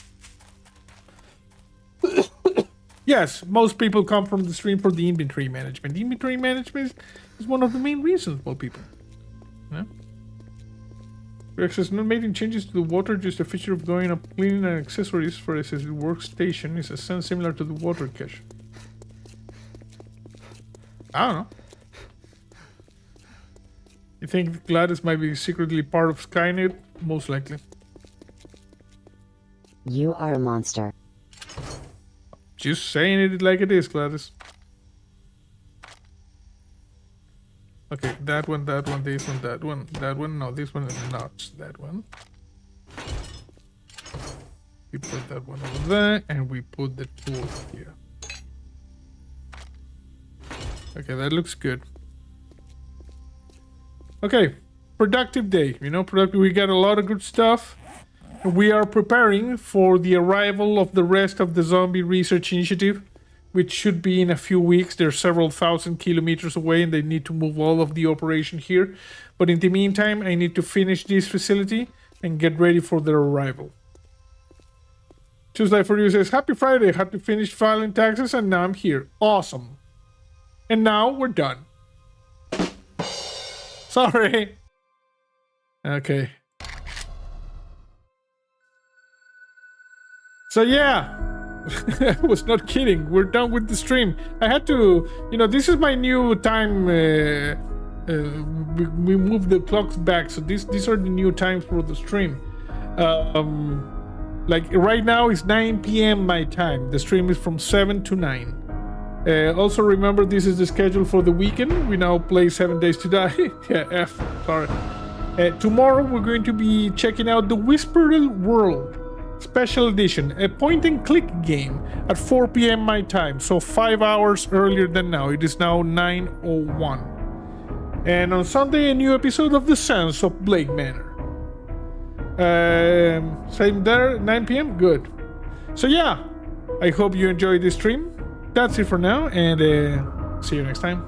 Yes, most people come from the stream for the inventory management. Inventory management is one of the main reasons for people. Yeah? Rex says, not making changes to the water, just a feature of going up cleaning and accessories for a workstation is a sense similar to the water cache. I don't know. You think Gladys might be secretly part of Skynet? Most likely.
You are a monster.
Just saying it like it is, Gladys. Okay, that one, this one, that one. No, this one is not that one. We put that one over there, and we put the tool here. Okay, that looks good. Okay, productive day. Productive. We got a lot of good stuff. We are preparing for the arrival of the rest of the Zombie Research Initiative, which should be in a few weeks. They're several thousand kilometers away and they need to move all of the operation here. But in the meantime, I need to finish this facility and get ready for their arrival. Tuesday for you says, happy Friday, had to finish filing taxes and now I'm here. Awesome. And now we're done. Sorry. Okay. So yeah, I was not kidding. We're done with the stream. I had to, this is my new time. We moved the clocks back, so these are the new times for the stream. Like right now it's 9 p.m. my time. The stream is from 7 to 9. Also remember, this is the schedule for the weekend. We now play 7 Days to Die. Yeah, sorry. Tomorrow we're going to be checking out the Whispered World Special Edition, a point-and-click game at 4 p.m. my time, so 5 hours earlier than now. It is now 9:01. And on Sunday, a new episode of The Sands of Blake Manor. Same there, 9 p.m. Good. So yeah, I hope you enjoyed this stream. That's it for now, and see you next time.